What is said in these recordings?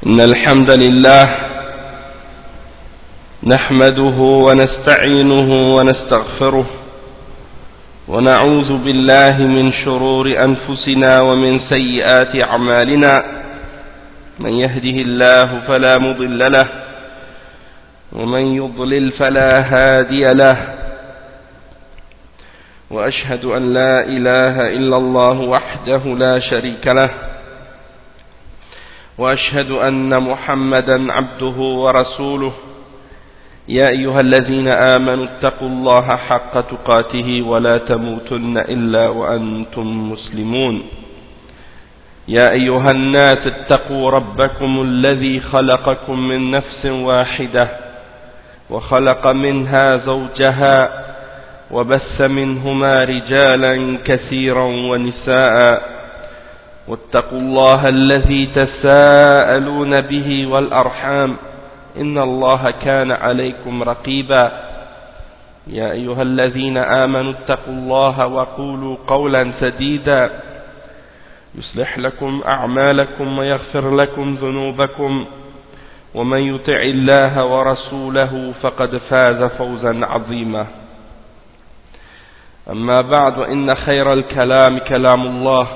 إن الحمد لله نحمده ونستعينه ونستغفره ونعوذ بالله من شرور أنفسنا ومن سيئات أعمالنا من يهده الله فلا مضل له ومن يضلل فلا هادي له وأشهد أن لا إله إلا الله وحده لا شريك له وأشهد أن محمدا عبده ورسوله يا أيها الذين آمنوا اتقوا الله حق تقاته ولا تموتن إلا وأنتم مسلمون يا أيها الناس اتقوا ربكم الذي خلقكم من نفس واحدة وخلق منها زوجها وبث منهما رجالا كثيرا ونساء واتقوا الله الذي تساءلون به والأرحام إن الله كان عليكم رقيبا يا أيها الذين آمنوا اتقوا الله وقولوا قولا سديدا يصلح لكم أعمالكم ويغفر لكم ذنوبكم ومن يطع الله ورسوله فقد فاز فوزا عظيما أما بعد إن خير الكلام كلام الله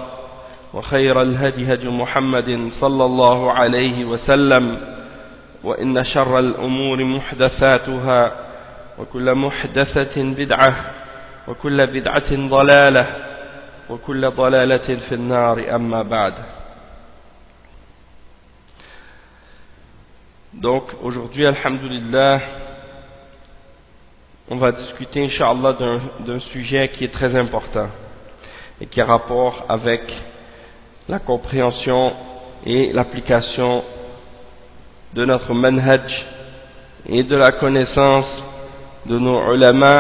وخير الهدي هدي محمد صلى الله عليه وسلم وإن شر الأمور محدثاتها وكل محدثة بدعة وكل بدعة ضلالة وكل ضلالة في النار أما بعد. Donc aujourd'hui, alhamdulillah, on va discuter, Inch'Allah, d'un sujet qui est très important et qui a rapport avec la compréhension et l'application de notre manhaj et de la connaissance de nos ulama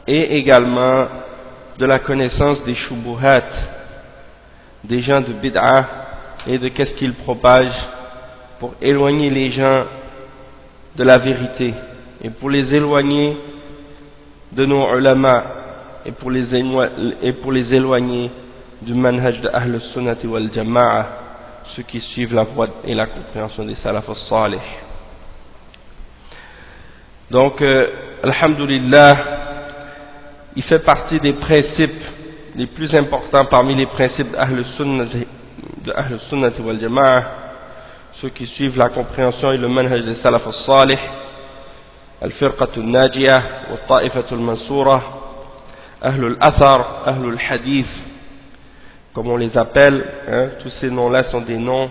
et également de la connaissance des shubuhat, des gens de bid'ah et de qu'est-ce qu'ils propagent pour éloigner les gens de la vérité et pour les éloigner de nos ulama et pour les éloigner du manhaj de Ahl al-Sunnati wal-Jama'a, ceux qui suivent la voie et la compréhension des salaf al-salih. Donc, alhamdulillah, il fait partie des principes les plus importants parmi les principes d'Ahl al-Sunnati wal-Jama'a, ceux qui suivent la compréhension et le manhaj des salaf al-salih, al-firqatu al-najiyah, wa-ta'ifatu al-mansura, Ahl al-athar, Ahl al-hadith, comme on les appelle, hein, tous ces noms-là sont des noms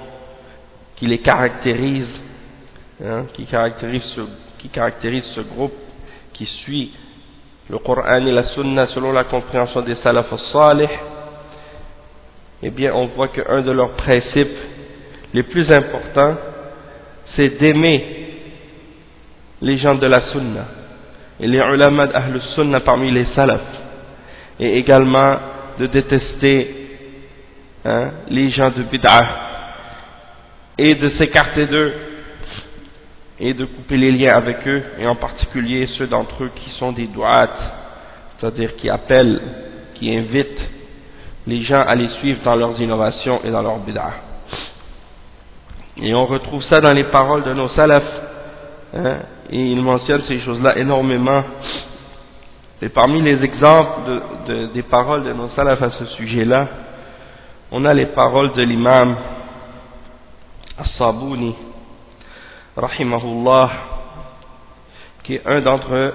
qui les caractérisent, hein, qui caractérisent ce groupe qui suit le Coran et la Sunna selon la compréhension des salaf al-salih. Eh bien, on voit qu'un de leurs principes les plus importants, c'est d'aimer les gens de la Sunna et les ulama d'Ahl Sunna parmi les salaf, et également de détester les gens de bid'ah et de s'écarter d'eux et de couper les liens avec eux, et en particulier ceux d'entre eux qui sont des du'at, c'est-à-dire qui appellent, qui invitent les gens à les suivre dans leurs innovations et dans leurs bid'ah. Et on retrouve ça dans les paroles de nos salafs, et ils mentionnent ces choses-là énormément. Et parmi les exemples des paroles de nos salafs à ce sujet-là, on a les paroles de l'imam As-Sabuni, rahimahullah, qui est un d'entre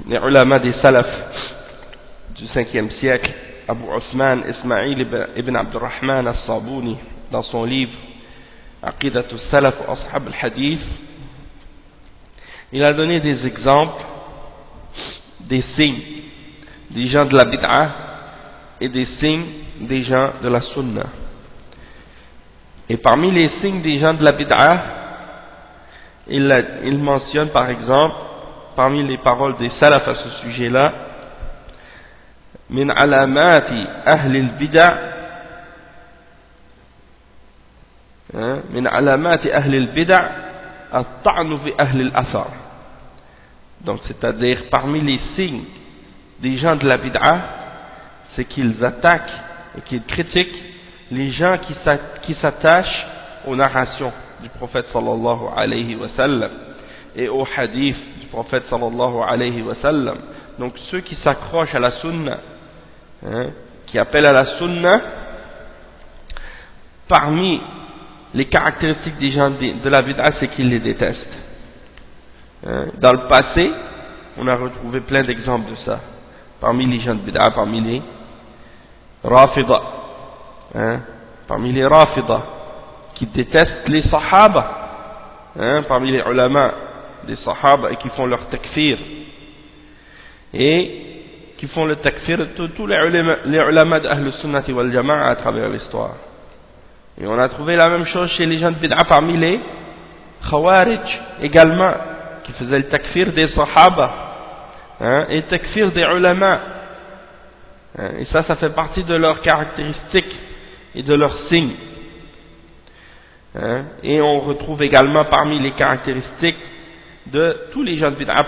les ulama des salafs du 5e siècle, Abu Uthman Ismail ibn Abdurrahman As-Sabuni, dans son livre Aqidatu Salaf wa Ashab al-Hadith. Il a donné des exemples des signes des gens de la bid'ah et des signes des gens de la sunna. Et parmi les signes des gens de la bid'ah, il mentionne par exemple, parmi les paroles des salaf à ce sujet-là, min alamati ahli al-bid'ah, min alamati ahli al-bid'ah at-ta'nu fi ahli al-athar. Donc c'est-à-dire parmi les signes des gens de la bid'ah, c'est qu'ils attaquent et qu'ils critiquent les gens qui s'attachent aux narrations du prophète sallallahu alayhi wa sallam et aux hadiths du prophète sallallahu alayhi wa sallam. Donc ceux qui s'accrochent à la sunna, qui appellent à la sunna, parmi les caractéristiques des gens de la bid'a, c'est qu'ils les détestent. Dans le passé, on a retrouvé plein d'exemples de ça. Parmi les gens de bid'a, parmi les Rafida, qui détestent les Sahaba, parmi les ulama des Sahaba, et qui font leur takfir, et qui font le takfir de tous les ulama d'Ahl Sunnati wal Jama'a à travers l'histoire. Et on a trouvé la même chose chez les gens de bid'a parmi les Khawarij également, qui faisaient le takfir des Sahaba, et le takfir des ulama. Et ça fait partie de leurs caractéristiques et de leurs signes. Et on retrouve également parmi les caractéristiques de tous les gens de bid'a,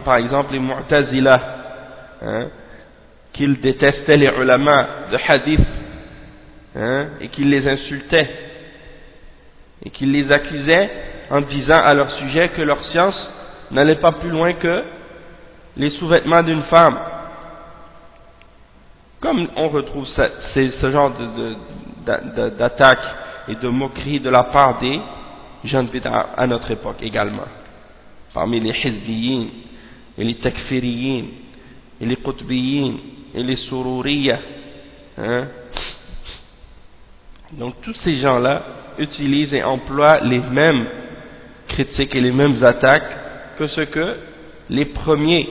par exemple les Mu'tazila, qu'ils détestaient les ulama de hadith, et qu'ils les insultaient et qu'ils les accusaient en disant à leur sujet que leur science n'allait pas plus loin que les sous-vêtements d'une femme. Comme on retrouve ce genre d'attaque et de moquerie de la part des gens de bid'a à notre époque également, parmi les hizbiyin et les takfiriyin et les qutbiyin et les sururiya. Donc tous ces gens-là utilisent et emploient les mêmes critiques et les mêmes attaques que ce que les premiers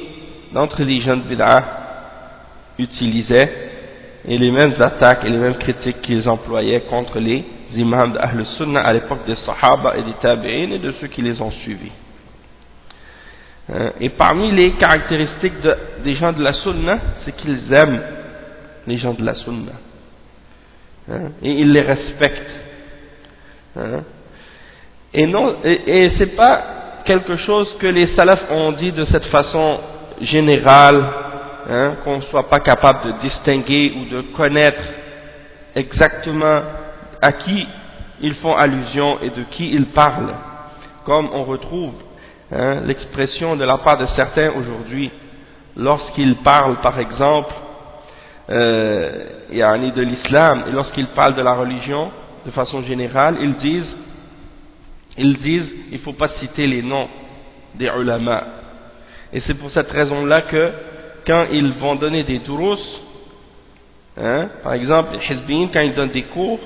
d'entre les gens de bid'a utilisaient, et les mêmes attaques et les mêmes critiques qu'ils employaient contre les imams d'Ahl Sunnah à l'époque des Sahaba et des Tabi'in et de ceux qui les ont suivis. Et parmi les caractéristiques des gens de la Sunnah, c'est qu'ils aiment les gens de la Sunnah, et ils les respectent. Et c'est pas quelque chose que les salafs ont dit de cette façon générale, qu'on ne soit pas capable de distinguer ou de connaître exactement à qui ils font allusion et de qui ils parlent, comme on retrouve l'expression de la part de certains aujourd'hui lorsqu'ils parlent par exemple de l'islam, et lorsqu'ils parlent de la religion de façon générale, ils disent il ne faut pas citer les noms des ulama. Et c'est pour cette raison-là que quand ils vont donner des durous, par exemple les hizbiyin, quand ils donnent des cours,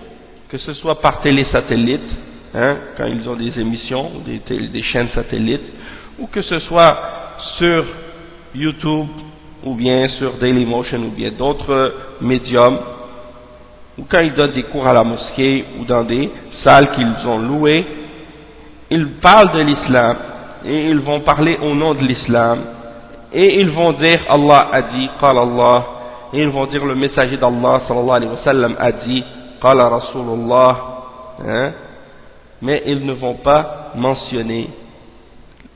que ce soit par télé-satellite, quand ils ont des émissions, des chaînes satellites, ou que ce soit sur YouTube, ou bien sur Dailymotion, ou bien d'autres médiums, ou quand ils donnent des cours à la mosquée, ou dans des salles qu'ils ont louées, ils parlent de l'islam, et ils vont parler au nom de l'islam, et ils vont dire Allah a dit, qala Allah, et ils vont dire le messager d'Allah sallallahu alayhi wa sallam a dit, qala Rasulullah, mais ils ne vont pas mentionner,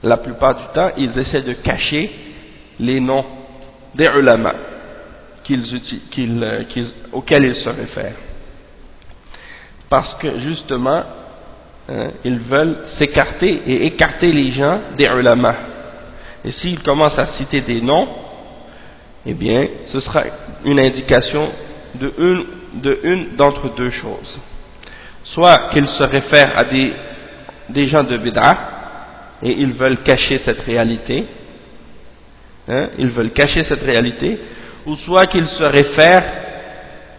la plupart du temps ils essaient de cacher les noms des ulama auxquels ils se réfèrent, parce que justement ils veulent s'écarter et écarter les gens des ulama. Et s'ils commencent à citer des noms, eh bien ce sera une indication de une d'entre deux choses: soit qu'ils se réfèrent à des gens de bid'a et ils veulent cacher cette réalité, ou soit qu'ils se réfèrent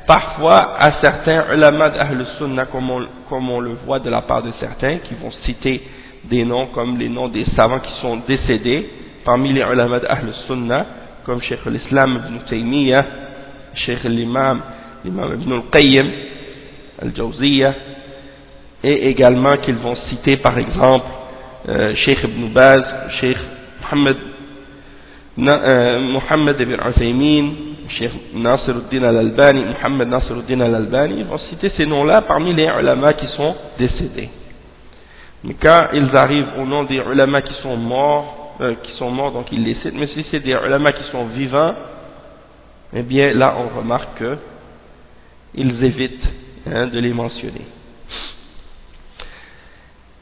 parfois à certains ulama d'Ahl Sunnah, comme on le voit de la part de certains qui vont citer des noms comme les noms des savants qui sont décédés parmi les ulama d'Ahl Sunnah, comme Cheikh l'Islam Ibn Taymiyyah, Cheikh l'imam Ibn al-Qayyim al-Jawziyah, et également qu'ils vont citer par exemple Cheikh Ibn Baz, Cheikh Muhammad ibn Uthaymin, Cheikh Nasiruddin al-Albani, Muhammad Nasiruddin al-Albani. Ils vont citer ces noms-là parmi les ulama qui sont décédés. Mais quand ils arrivent au nom des ulama qui sont morts, donc ils les citent. Mais si c'est des ulama qui sont vivants, eh bien là on remarque qu'ils évitent de les mentionner.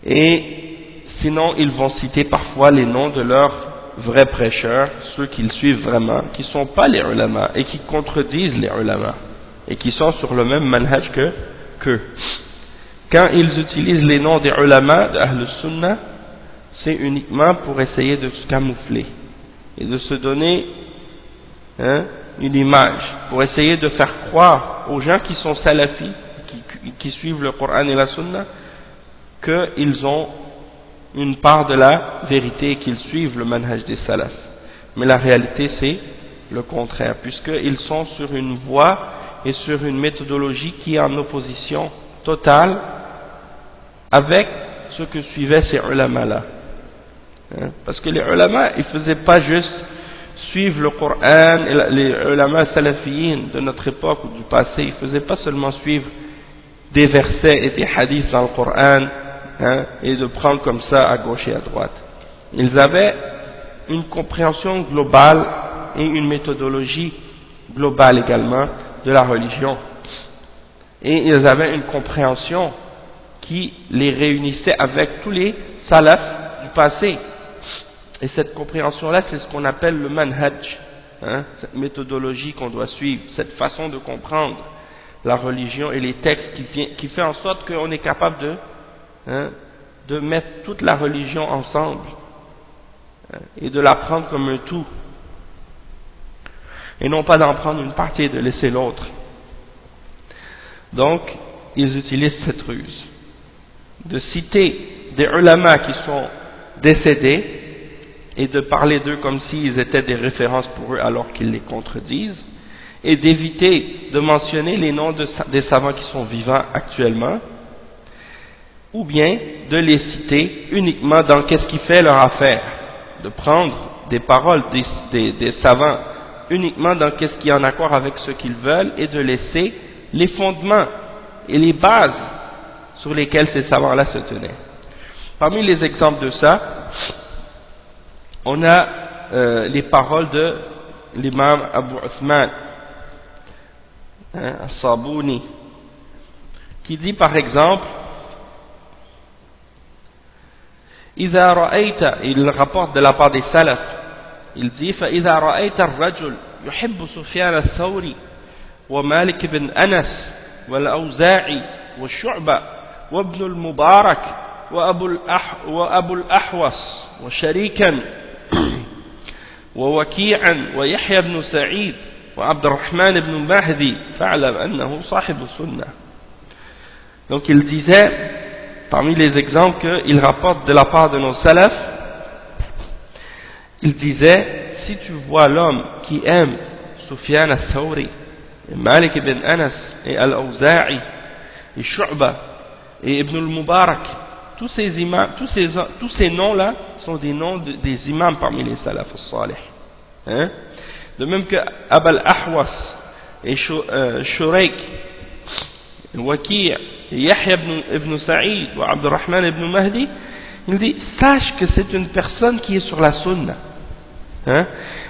Et sinon, ils vont citer parfois les noms de leurs vrais prêcheurs, ceux qu'ils suivent vraiment, qui ne sont pas les ulama et qui contredisent les ulama et qui sont sur le même manhaj qu'eux. Quand ils utilisent les noms des ulama de Ahl Sunnah, c'est uniquement pour essayer de se camoufler et de se donner une image, pour essayer de faire croire aux gens qui sont salafis, qui suivent le Coran et la Sunna, qu'ils ont une part de la vérité et qu'ils suivent le manhaj des salafs. Mais la réalité c'est le contraire, puisqu'ils sont sur une voie et sur une méthodologie qui est en opposition totale avec ce que suivaient ces ulama-là. Parce que les ulama, ils ne faisaient pas juste suivre le Coran, et les ulama salafiyin de notre époque ou du passé, ils ne faisaient pas seulement suivre des versets et des hadiths dans le Coran, et de prendre comme ça à gauche et à droite. Ils avaient une compréhension globale et une méthodologie globale également de la religion. Et ils avaient une compréhension qui les réunissait avec tous les salafs du passé. Et cette compréhension-là, c'est ce qu'on appelle le manhaj, cette méthodologie qu'on doit suivre, cette façon de comprendre la religion et les textes qui fait en sorte qu'on est capable de mettre toute la religion ensemble et de la prendre comme un tout et non pas d'en prendre une partie et de laisser l'autre. Donc ils utilisent cette ruse de citer des ulama qui sont décédés et de parler d'eux comme s'ils étaient des références pour eux alors qu'ils les contredisent, et d'éviter de mentionner les noms des savants qui sont vivants actuellement, ou bien de les citer uniquement dans qu'est-ce qui fait leur affaire, de prendre des paroles des savants uniquement dans qu'est-ce qui est en accord avec ce qu'ils veulent et de laisser les fondements et les bases sur lesquelles ces savants-là se tenaient. Parmi les exemples de ça, on a les paroles de l'imam Abu Uthman As-Sabuni, qui dit par exemple, إذا رأيت, il rapporte de la part des salafs, il dit فإذا رأيت الرجل يحب سفيان الثوري ومالك بن أنس والأوزاعي والشعبة وابن المبارك وأبو الأحوص وشريكا ووكيعا ويحيى بن سعيد وعبد الرحمن بن مهدي فاعلم أنه صاحب السنة. Donc il disait, parmi les exemples qu'il rapporte de la part de nos salafs, il disait, si tu vois l'homme qui aime Sufyan al-Thawri, Malik ibn Anas et Al-Awza'i et Shu'ba et Ibn al-Mubarak, tous ces imams, tous ces noms-là sont des noms des imams parmi les salafs al-salih. De même que Abul Ahwas et Shuraik, Waki' et Yahya ibn Sa'id ou Abdurrahman ibn Mahdi, il dit, sache que c'est une personne qui est sur la sunna.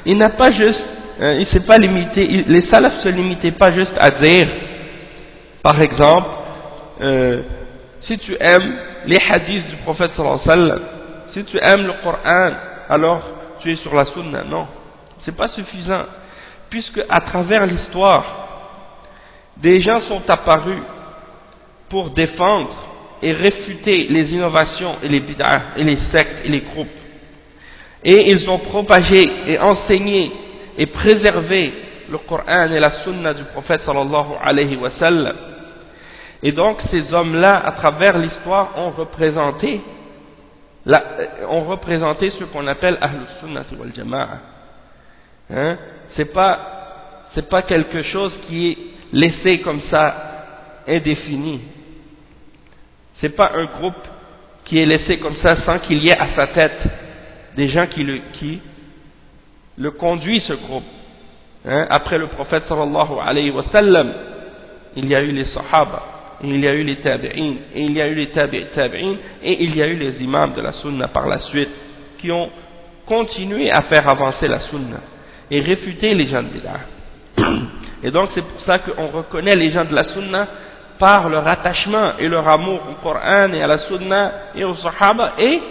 Il n'a pas juste, il s'est pas limité, les salafs se limitaient pas juste à dire, par exemple, si tu aimes les hadiths du prophète sallallahu alayhi wa sallam, si tu aimes le Coran, alors tu es sur la sunna. Non, c'est pas suffisant, puisque à travers l'histoire, des gens sont apparus pour défendre et réfuter les innovations et les bid'ah et les sectes et les groupes, et ils ont propagé et enseigné et préservé le Coran et la sunna du prophète sallallahu alayhi wa sallam. Et donc ces hommes-là, à travers l'histoire, ont représenté ce qu'on appelle Ahl Sunnah wal Jama'a. C'est pas quelque chose qui est laissé comme ça indéfini. C'est pas un groupe qui est laissé comme ça sans qu'il y ait à sa tête des gens qui le conduisent, ce groupe. Après le prophète sallallahu alayhi wa sallam, il y a eu les sahaba, et il y a eu les tabi'in, et il y a eu les tabi'in, et il y a eu les imams de la sunna par la suite, qui ont continué à faire avancer la sunna et réfuter les gens de bid'ah. Et donc c'est pour ça qu'on reconnaît les gens de la sunna par leur attachement et leur amour au Coran et à la Sunna et aux Sahaba, et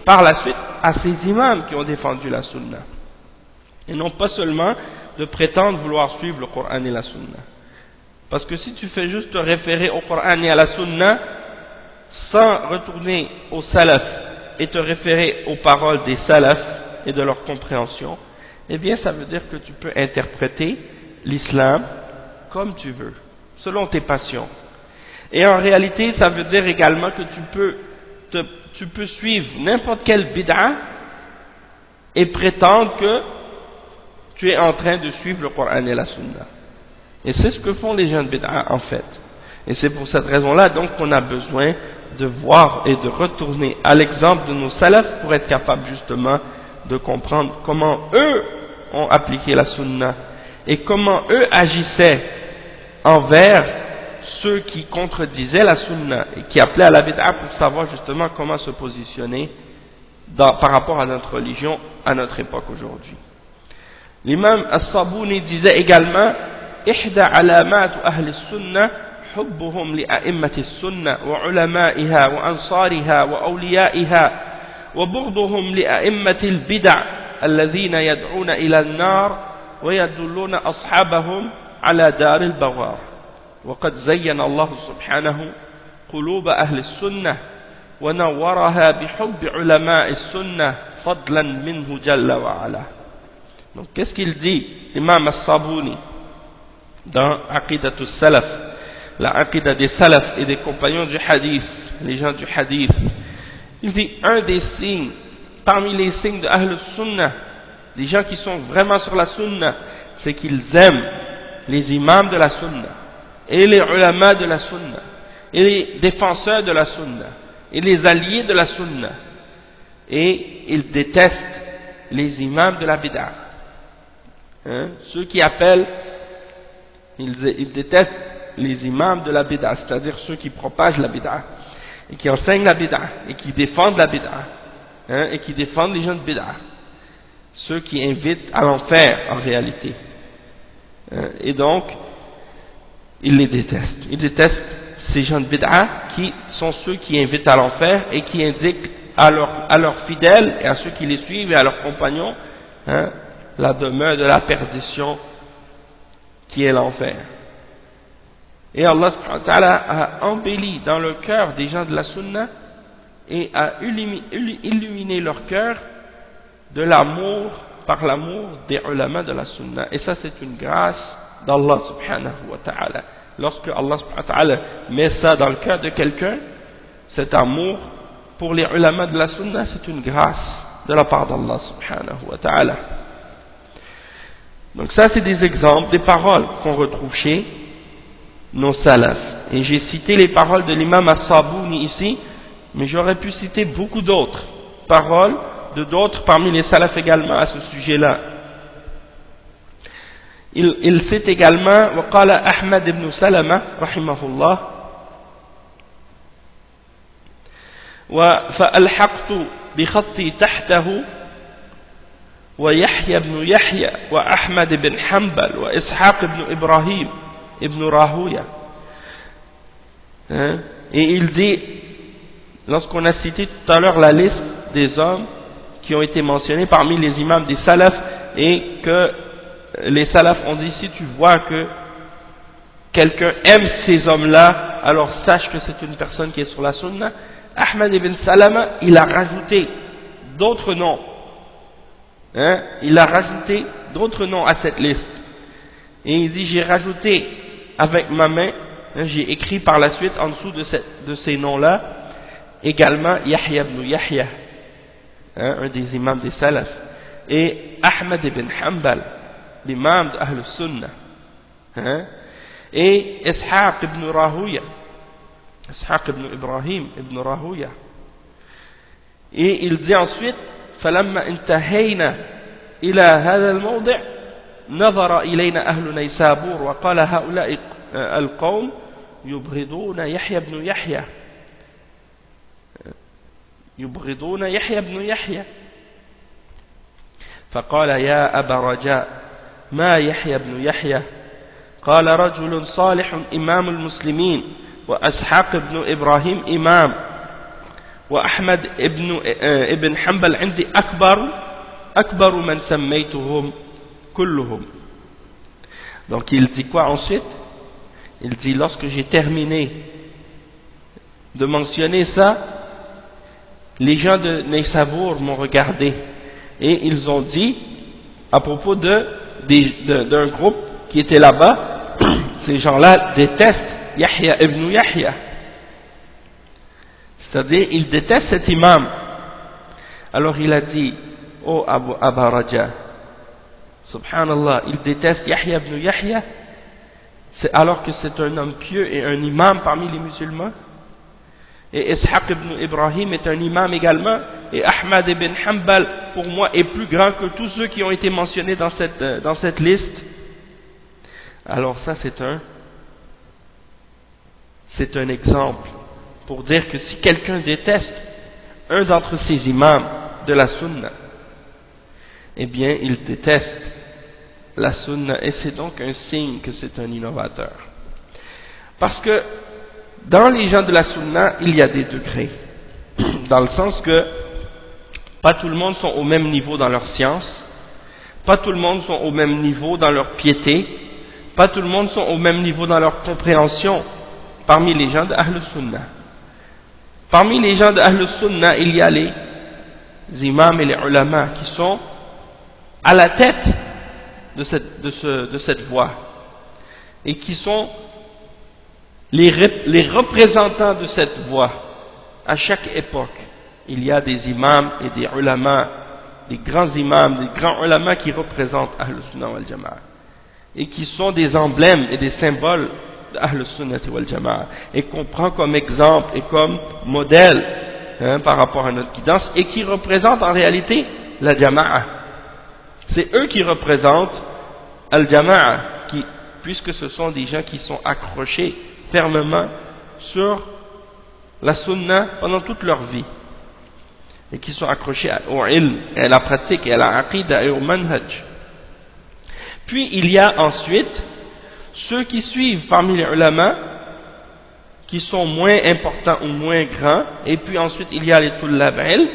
par la suite à ces imams qui ont défendu la Sunna. Et non pas seulement de prétendre vouloir suivre le Coran et la Sunna. Parce que si tu fais juste te référer au Coran et à la Sunna sans retourner au Salaf et te référer aux paroles des Salaf et de leur compréhension, eh bien ça veut dire que tu peux interpréter l'islam comme tu veux, selon tes passions. Et en réalité, ça veut dire également que tu peux suivre n'importe quelle bid'a et prétendre que tu es en train de suivre le Coran et la Sunna. Et c'est ce que font les gens de bid'a en fait. Et c'est pour cette raison-là donc qu'on a besoin de voir et de retourner à l'exemple de nos salafs pour être capable justement de comprendre comment eux ont appliqué la Sunna et comment eux agissaient envers ceux qui contredisaient la Sunna et qui appelaient à la bid'a, pour savoir justement comment se positionner par rapport à notre religion à notre époque aujourd'hui. L'imam As-Sabouni disait également: إحدى علامات أهل السنة حبهم لأئمة السنة وعلمائها وأنصارها وأوليائها وبغضهم لأئمة البدع الذين يدعون إلى النار ويدلون أصحابهم على دار البوار. وقد زين الله سبحانه قلوب أهل السنة ونورها بحب علماء السنة فضلا منه جل وعلا. Donc qu'est-ce qu'il dit l'imam As-Sabouni dans Aqidatul Salaf, la Aqida des Salaf et des compagnons du Hadith, les gens du Hadith? Il dit un des signes, parmi les signes de Ahl Sunnah, des gens qui sont vraiment sur la Sunnah, c'est qu'ils aiment les imams de la Sunnah et les ulama de la Sunnah et les défenseurs de la Sunnah et les alliés de la Sunnah, et ils détestent les imams de la bid'a, ceux qui appellent, ils détestent les imams de la bid'a, c'est-à-dire ceux qui propagent la bid'a et qui enseignent la bid'a et qui défendent la bid'a, et qui défendent les gens de bid'a, ceux qui invitent à l'enfer en réalité, et donc ils les détestent. Ils détestent ces gens de bid'a qui sont ceux qui invitent à l'enfer et qui indiquent à leurs fidèles et à ceux qui les suivent et à leurs compagnons la demeure de la perdition qui est l'enfer. Et Allah subhanahu wa ta'ala a embelli dans le cœur des gens de la Sunna et a illuminé leur cœur de l'amour, par l'amour des ulama de la Sunna. Et ça, c'est une grâce d'Allah subhanahu wa ta'ala. Lorsque Allah subhanahu wa ta'ala met ça dans le cœur de quelqu'un, cet amour pour les ulama de la Sunna, c'est une grâce de la part d'Allah subhanahu wa ta'ala. Donc ça, c'est des exemples, des paroles qu'on retrouve chez nos salafs. Et j'ai cité les paroles de l'imam As-Sabouni ici, mais j'aurais pu citer beaucoup d'autres paroles de d'autres parmi les salafs également à ce sujet-là. Il cite également وقال أحمد بن سلمة رحمه الله فألحقت بخطي تحته ويحيى بن يحيى وأحمد بن حنبل وإسحاق بن إبراهيم ابن راهوية. Et il dit, lorsqu'on a cité tout à l'heure la liste des hommes qui ont été mentionnés parmi les imams des salafs, et que les salafs ont dit, si tu vois que quelqu'un aime ces hommes-là, alors sache que c'est une personne qui est sur la sunna. Ahmad ibn Salama, il a rajouté d'autres noms, il a rajouté d'autres noms à cette liste, et il dit, j'ai rajouté avec ma main, j'ai écrit par la suite en dessous de ces noms-là également Yahya ibn Yahya, un des imams des salafs, et Ahmad ibn Hanbal, l'imam d'Ahl Sunnah, et Ishaq ibn Rahuya, Ishaq ibn Ibrahim ibn Rahuya. Et il dit ensuite فلما انتهينا إلى هذا الموضع نظر إلينا أهل نيسابور وقال هؤلاء القوم يبغضون يحيى بن يحيى يبغضون يحيى بن يحيى فقال يا أبا رجاء ما يحيى بن يحيى قال رجل صالح إمام المسلمين وأسحاق بن إبراهيم إمام وأحمد ابن حنبل عندي أكبر من سميتهم كلهم. Donc il dit quoi ensuite? Il dit, lorsque j'ai terminé de mentionner ça, les gens de Neysavour m'ont regardé et ils ont dit à propos d'un groupe qui était là-bas, ces gens-là détestent Yahya ibn Yahya, c'est-à-dire ils détestent cet imam. Alors il a dit, oh Aba Raja, subhanallah, ils détestent Yahya ibn Yahya alors que c'est un homme pieux et un imam parmi les musulmans, et Ishaq ibn Ibrahim est un imam également, et Ahmad ibn Hanbal pour moi est plus grand que tous ceux qui ont été mentionnés dans cette liste. Alors ça c'est un exemple pour dire que si quelqu'un déteste un d'entre ces imams de la sunna, eh bien il déteste la sunna, et c'est donc un signe que c'est un innovateur. Parce que dans les gens de la sunna, il y a des degrés, dans le sens que pas tout le monde sont au même niveau dans leur science, pas tout le monde sont au même niveau dans leur piété, pas tout le monde sont au même niveau dans leur compréhension parmi les gens de Ahl Sunnah. Parmi les gens de Ahl Sunnah, il y a les imams et les ulama qui sont à la tête de cette voie et qui sont les représentants de cette voie. À chaque époque, il y a des imams et des ulama, des grands imams, des grands ulama qui représentent Ahl Sunnah wal Jama'a et qui sont des emblèmes et des symboles d'Ahl Sunnah wal Jama'a et qu'on prend comme exemple et comme modèle par rapport à notre guidance, et qui représentent en réalité la Jama'a. C'est eux qui représentent Al-Jama'a, puisque ce sont des gens qui sont accrochés fermement sur la Sunna pendant toute leur vie, et qui sont accrochés au ilm, à la pratique, et à la aqidah et au manhaj. Puis il y a ensuite ceux qui suivent parmi les ulama, qui sont moins importants ou moins grands, et puis ensuite il y a les tullab ilm,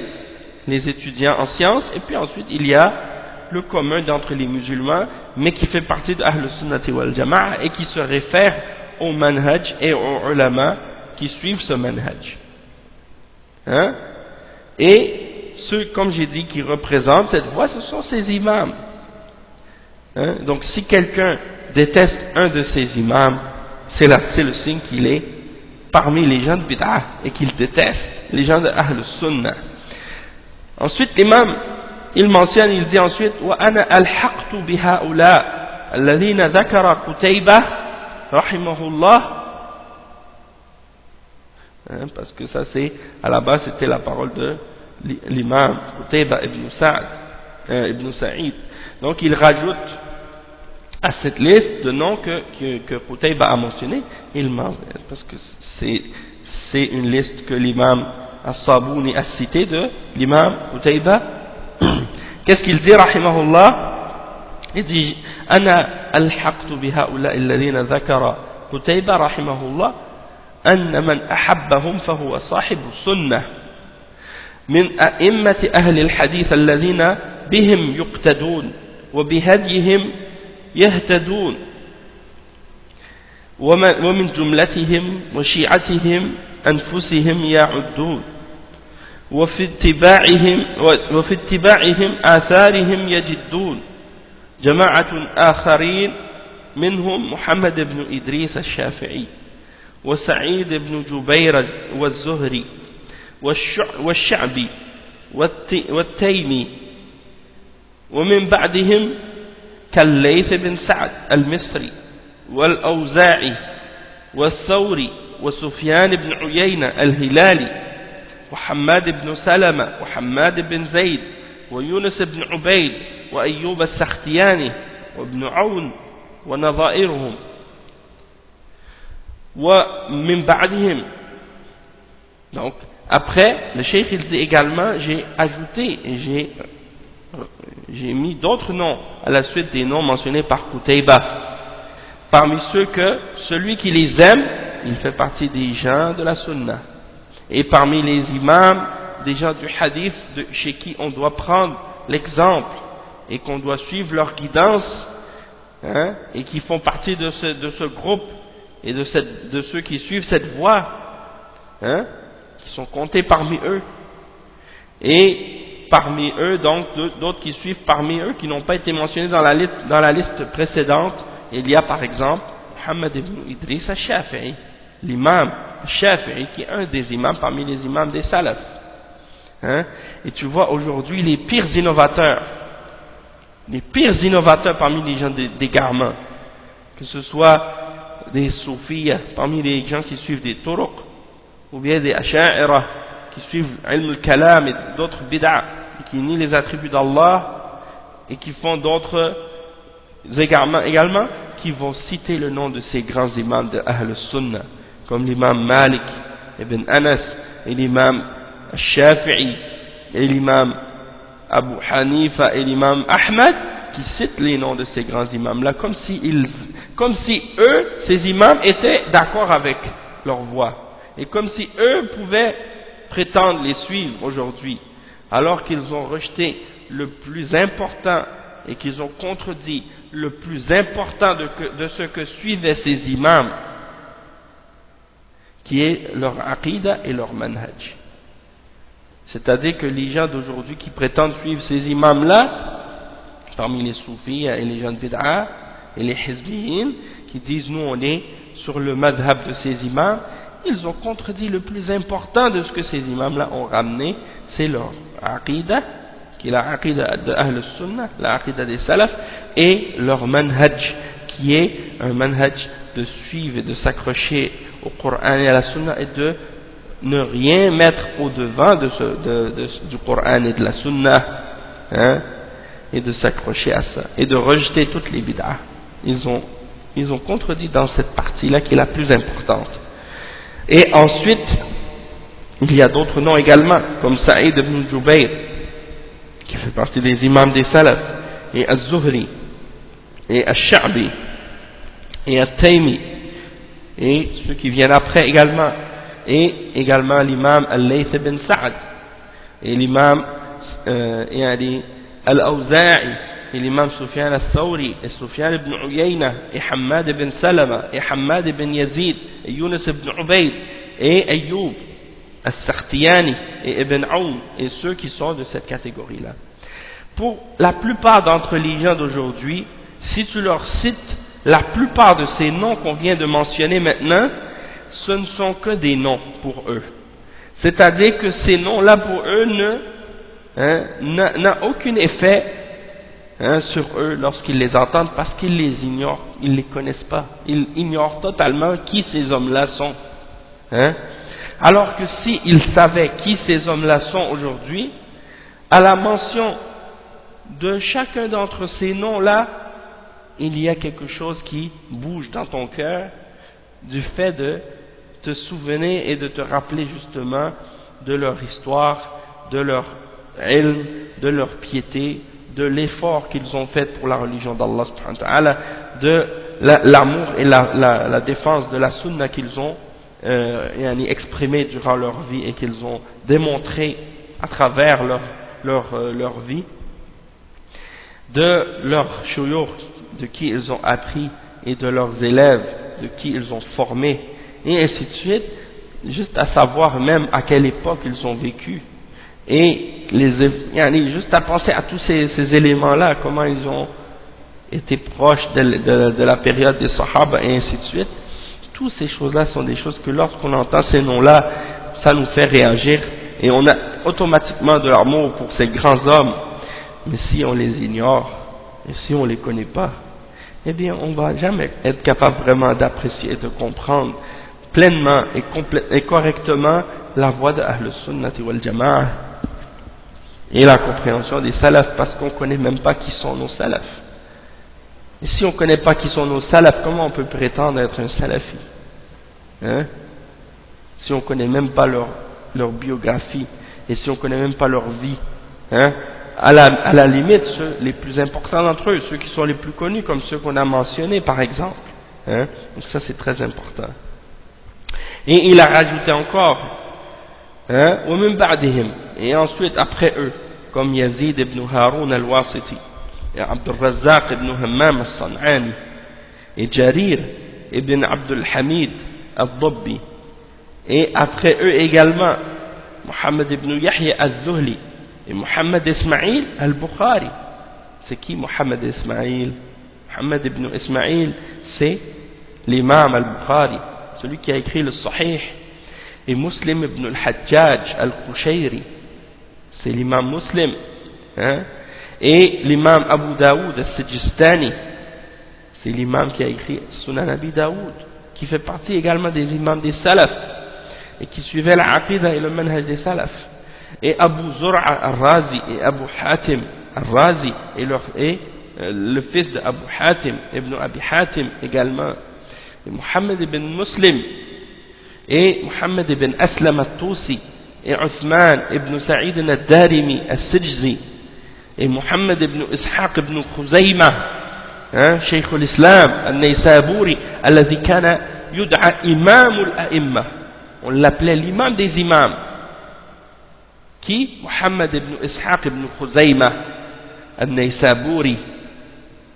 les étudiants en sciences, et puis ensuite il y a le commun d'entre les musulmans, mais qui fait partie de Ahl Sunnati wal Jama'a et qui se réfère au manhaj et aux ulama qui suivent ce manhaj. Et ceux, comme j'ai dit, qui représentent cette voie, ce sont ces imams. Donc si quelqu'un déteste un de ces imams, c'est le signe qu'il est parmi les gens de bid'ah et qu'il déteste les gens de Ahl Sunnah. Ensuite l'imam, il mentionne, il dit ensuite, وَأَنَا أَلْحَقْتُ بِهَؤُلَاءِ الَّذِينَ ذَكَرَ قُتَيْبَةَ رَحِمَهُ اللَّهِ. Parce que ça c'est, à la base c'était la parole de l'imam Qutayba ibn Sa'id. Donc il rajoute à cette liste de noms que Qutayba a mentionné, parce que c'est une liste que l'imam As-Sabuni a citée de l'imam Qutayba. Qu'est-ce qu'il dit, rahimahullah? Il dit, أنا ألحقت بهؤلاء الذين ذكر قتيبة رحمه الله أن من أحبهم فهو صاحب السنة من أئمة أهل الحديث الذين بهم يقتدون وبهديهم يهتدون ومن جملتهم وشيعتهم أنفسهم يعدون وفي اتباعهم آثارهم يجدون جماعة آخرين منهم محمد بن إدريس الشافعي وسعيد بن جبير والزهري والشعبي والتيمي ومن بعدهم كالليث بن سعد المصري والأوزاعي والثوري وسفيان بن عيينة الهلالي وحماد بن سلمة وحماد بن زيد ويونس بن عبيد وأيوب السختياني وابن عون ونظائرهم ومن بعدهم. Donc après le cheikh il dit également, j'ai ajouté et j'ai mis d'autres noms à la suite des noms mentionnés par Qutayba, parmi ceux que celui qui les aime il fait partie des gens de la sunna. Et parmi les imams, des gens du hadith, chez qui on doit prendre l'exemple et qu'on doit suivre leur guidance, hein, et qui font partie de ce groupe et de ceux qui suivent cette voie, hein, qui sont comptés parmi eux. Et parmi eux, donc, d'autres qui suivent parmi eux, qui n'ont pas été mentionnés dans la liste précédente. Il y a par exemple Muhammad ibn Idris al-Shafi'i, l'imam Shafi'i, qui est un des imams parmi les imams des salafs. Hein? Et tu vois aujourd'hui les pires innovateurs parmi les gens d'égarement, que ce soit des soufis, parmi les gens qui suivent des turuq, ou bien des asha'ira, qui suivent ilm al-kalam et d'autres bid'a, qui nient les attributs d'Allah, et qui font d'autres égarements également, qui vont citer le nom de ces grands imams de Ahl Sunnah, comme l'imam Malik ibn Anas, et l'imam Shafi'i, et l'imam Abu Hanifa, et l'imam Ahmad, qui citent les noms de ces grands imams-là, comme si eux, ces imams, étaient d'accord avec leur voix, et comme si eux pouvaient prétendre les suivre aujourd'hui, alors qu'ils ont rejeté le plus important et qu'ils ont contredit le plus important de ce que suivaient ces imams, qui est leur aqidah et leur manhaj. C'est-à-dire que les gens d'aujourd'hui qui prétendent suivre ces imams-là, parmi les soufis et les gens de bid'a et les hizbiyin, qui disent nous on est sur le madhab de ces imams, ils ont contredit le plus important de ce que ces imams-là ont ramené, c'est leur aqidah, qui est la aqidah de Ahl Sunnah, la aqidah des salafs, et leur manhaj, qui est un manhaj de suivre et de s'accrocher au Coran et à la Sunna, et de ne rien mettre au-devant du Coran et de la Sunna, hein, et de s'accrocher à ça, et de rejeter toutes les bid'ah. Ils ont contredit dans cette partie-là qui est la plus importante. Et ensuite, il y a d'autres noms également, comme Saïd ibn Jubayr, qui fait partie des imams des salafs, et Az-Zuhri, et Al-Sha'bi, et Al-Taymi, et ceux qui viennent après également, et également l'imam Al-Layth ibn Sa'd, et l'imam Al-Awza'i, et l'imam Sufyan al-Thawri, et Sufyan ibn Uyayna, et Hammad ibn Salama, et Hammad ibn Yazid, et Yunus ibn Ubayd, et Ayyub al-Sakhtiyani, et Ibn Aoun, et ceux qui sont de cette catégorie-là. Pour la plupart d'entre les gens d'aujourd'hui, si tu leur cites la plupart de ces noms qu'on vient de mentionner maintenant, ce ne sont que des noms pour eux. C'est-à-dire que ces noms-là pour eux n'a aucun effet sur eux lorsqu'ils les entendent, parce qu'ils les ignorent, ils ne les connaissent pas. Ils ignorent totalement qui ces hommes-là sont. Alors que s'ils savaient qui ces hommes-là sont aujourd'hui, à la mention de chacun d'entre ces noms-là, il y a quelque chose qui bouge dans ton cœur du fait de te souvenir et de te rappeler justement de leur histoire, de leur ilm, de leur piété, de l'effort qu'ils ont fait pour la religion d'Allah subhanahu wa ta'ala, de l'amour et la défense de la sunna qu'ils ont exprimé durant leur vie et qu'ils ont démontré à travers leur vie, de leurs shuyukh, de qui ils ont appris, et de leurs élèves, de qui ils ont formé, et ainsi de suite, juste à savoir même à quelle époque ils ont vécu, et juste à penser à tous ces éléments-là, comment ils ont été proches de la période des Sahaba, et ainsi de suite. Toutes ces choses-là sont des choses que lorsqu'on entend ces noms-là, ça nous fait réagir, et on a automatiquement de l'amour pour ces grands hommes. Mais si on les ignore, et si on les connaît pas, eh bien on va jamais être capable vraiment d'apprécier et de comprendre pleinement et correctement la voie de Ahl Sunnati wal Jama'ah et la compréhension des salafs, parce qu'on ne connaît même pas qui sont nos salafs. Et si on ne connaît pas qui sont nos salafs, comment on peut prétendre être un salafi, si on ne connaît même pas leur biographie, et si on ne connaît même pas leur vie, à la limite, ceux les plus importants d'entre eux, ceux qui sont les plus connus, comme ceux qu'on a mentionnés par exemple, donc ça c'est très important. Et il a rajouté encore, hein, ومن بعدهم, et ensuite après eux, comme Yazid ibn Haroun al-Wasiti, et Abdul Razzaq ibn Hammam al-San'ani, et Jarir ibn Abdul Hamid al-Dabbi, et après eux également Muhammad ibn Yahya al-Zuhli et Muhammad Ismail al-Bukhari. C'est qui Muhammad Ismail? Muhammad ibn Ismail, c'est l'imam al-Bukhari, celui qui a écrit le Sahih. Et Muslim ibn al-Hajjaj al-Qushayri, c'est l'imam Muslim, hein? Et l'imam Abu Daoud al-Sijistani, c'est l'imam qui a écrit Sunan Abi Daoud, qui fait partie également des imams des Salaf et qui suivait l'Aqidah et le manhaj des Salaf. Et Abu Zur'a al-Razi et Abu Hatim al-Razi et le fils de Abu Hatim ibn Abi Hatim également, et Muhammad ibn Muslim et Muhammad ibn Aslam al-Tusi et Uthman ibn Sa'id al-Darimi al-Sijzi et Muhammad ibn Ishaq ibn Khuzaymah, hein, Shaykh al-Islam al-Naysaburi, alladhi kana yud'a imam al-a'imma, on l'appelait l'imam des imams. Qui? Muhammad ibn Ishaq ibn Khuzaymah al-Naysaburi,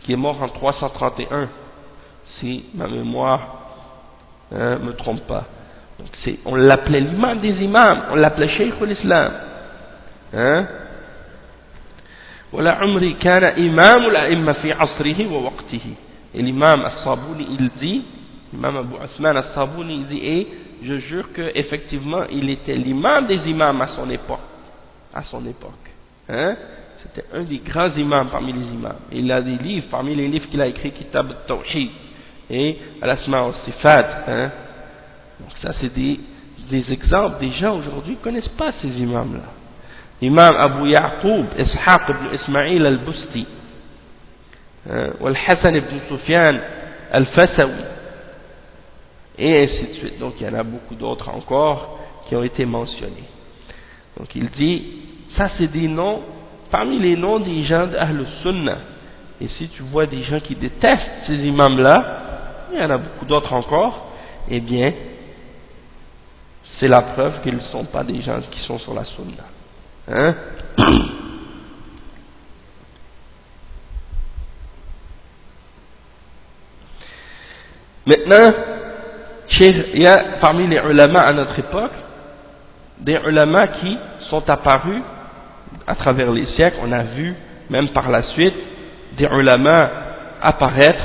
qui est mort en 331, si ma mémoire ne me trompe pas. Donc on l'appelait l'imam des imams, on l'appelait Shaykh al-Islam. Hein? Wala umri kana imam al-a'imma fi asrihi wa waqtihi. Et l'imam al-Sabuni, il dit, l'imam Abu Osman al-Sabuni, il dit, et je jure qu'effectivement il était l'imam des imams à son époque. À son époque. Hein? C'était un des grands imams parmi les imams. Et il a des livres, parmi les livres qu'il a écrits, Kitab al-Tawhid et Al-Asma al-Sifat. Hein? Donc ça c'est des exemples. Des gens aujourd'hui ne connaissent pas ces imams-là. L'imam Abu Ya'qub, Ishaq ibn Ismail al-Busti, Al-Hassan ibn Sufyan al-Fasawi, et ainsi de suite. Donc il y en a beaucoup d'autres encore qui ont été mentionnés. Donc il dit, ça c'est des noms, parmi les noms des gens d'Ahl Sunnah. Et si tu vois des gens qui détestent ces imams-là, il y en a beaucoup d'autres encore, eh bien, c'est la preuve qu'ils ne sont pas des gens qui sont sur la Sunnah. Hein? Maintenant, il y a parmi les ulama à notre époque, des ulama qui sont apparus à travers les siècles. On a vu, même par la suite, des ulama apparaître,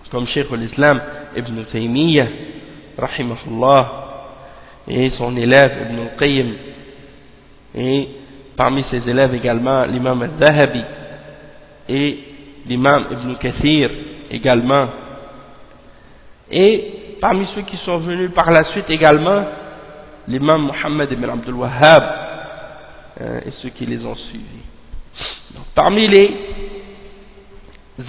comme Cheikh al-Islam Ibn Taymiyyah, rahimahullah, et son élève Ibn al-Qayyim, et parmi ses élèves également l'imam al-Dhahabi, et l'imam Ibn Kathir également, et parmi ceux qui sont venus par la suite également, l'imam Muhammad ibn Abdul Wahhab, et ceux qui les ont suivis. Donc, parmi les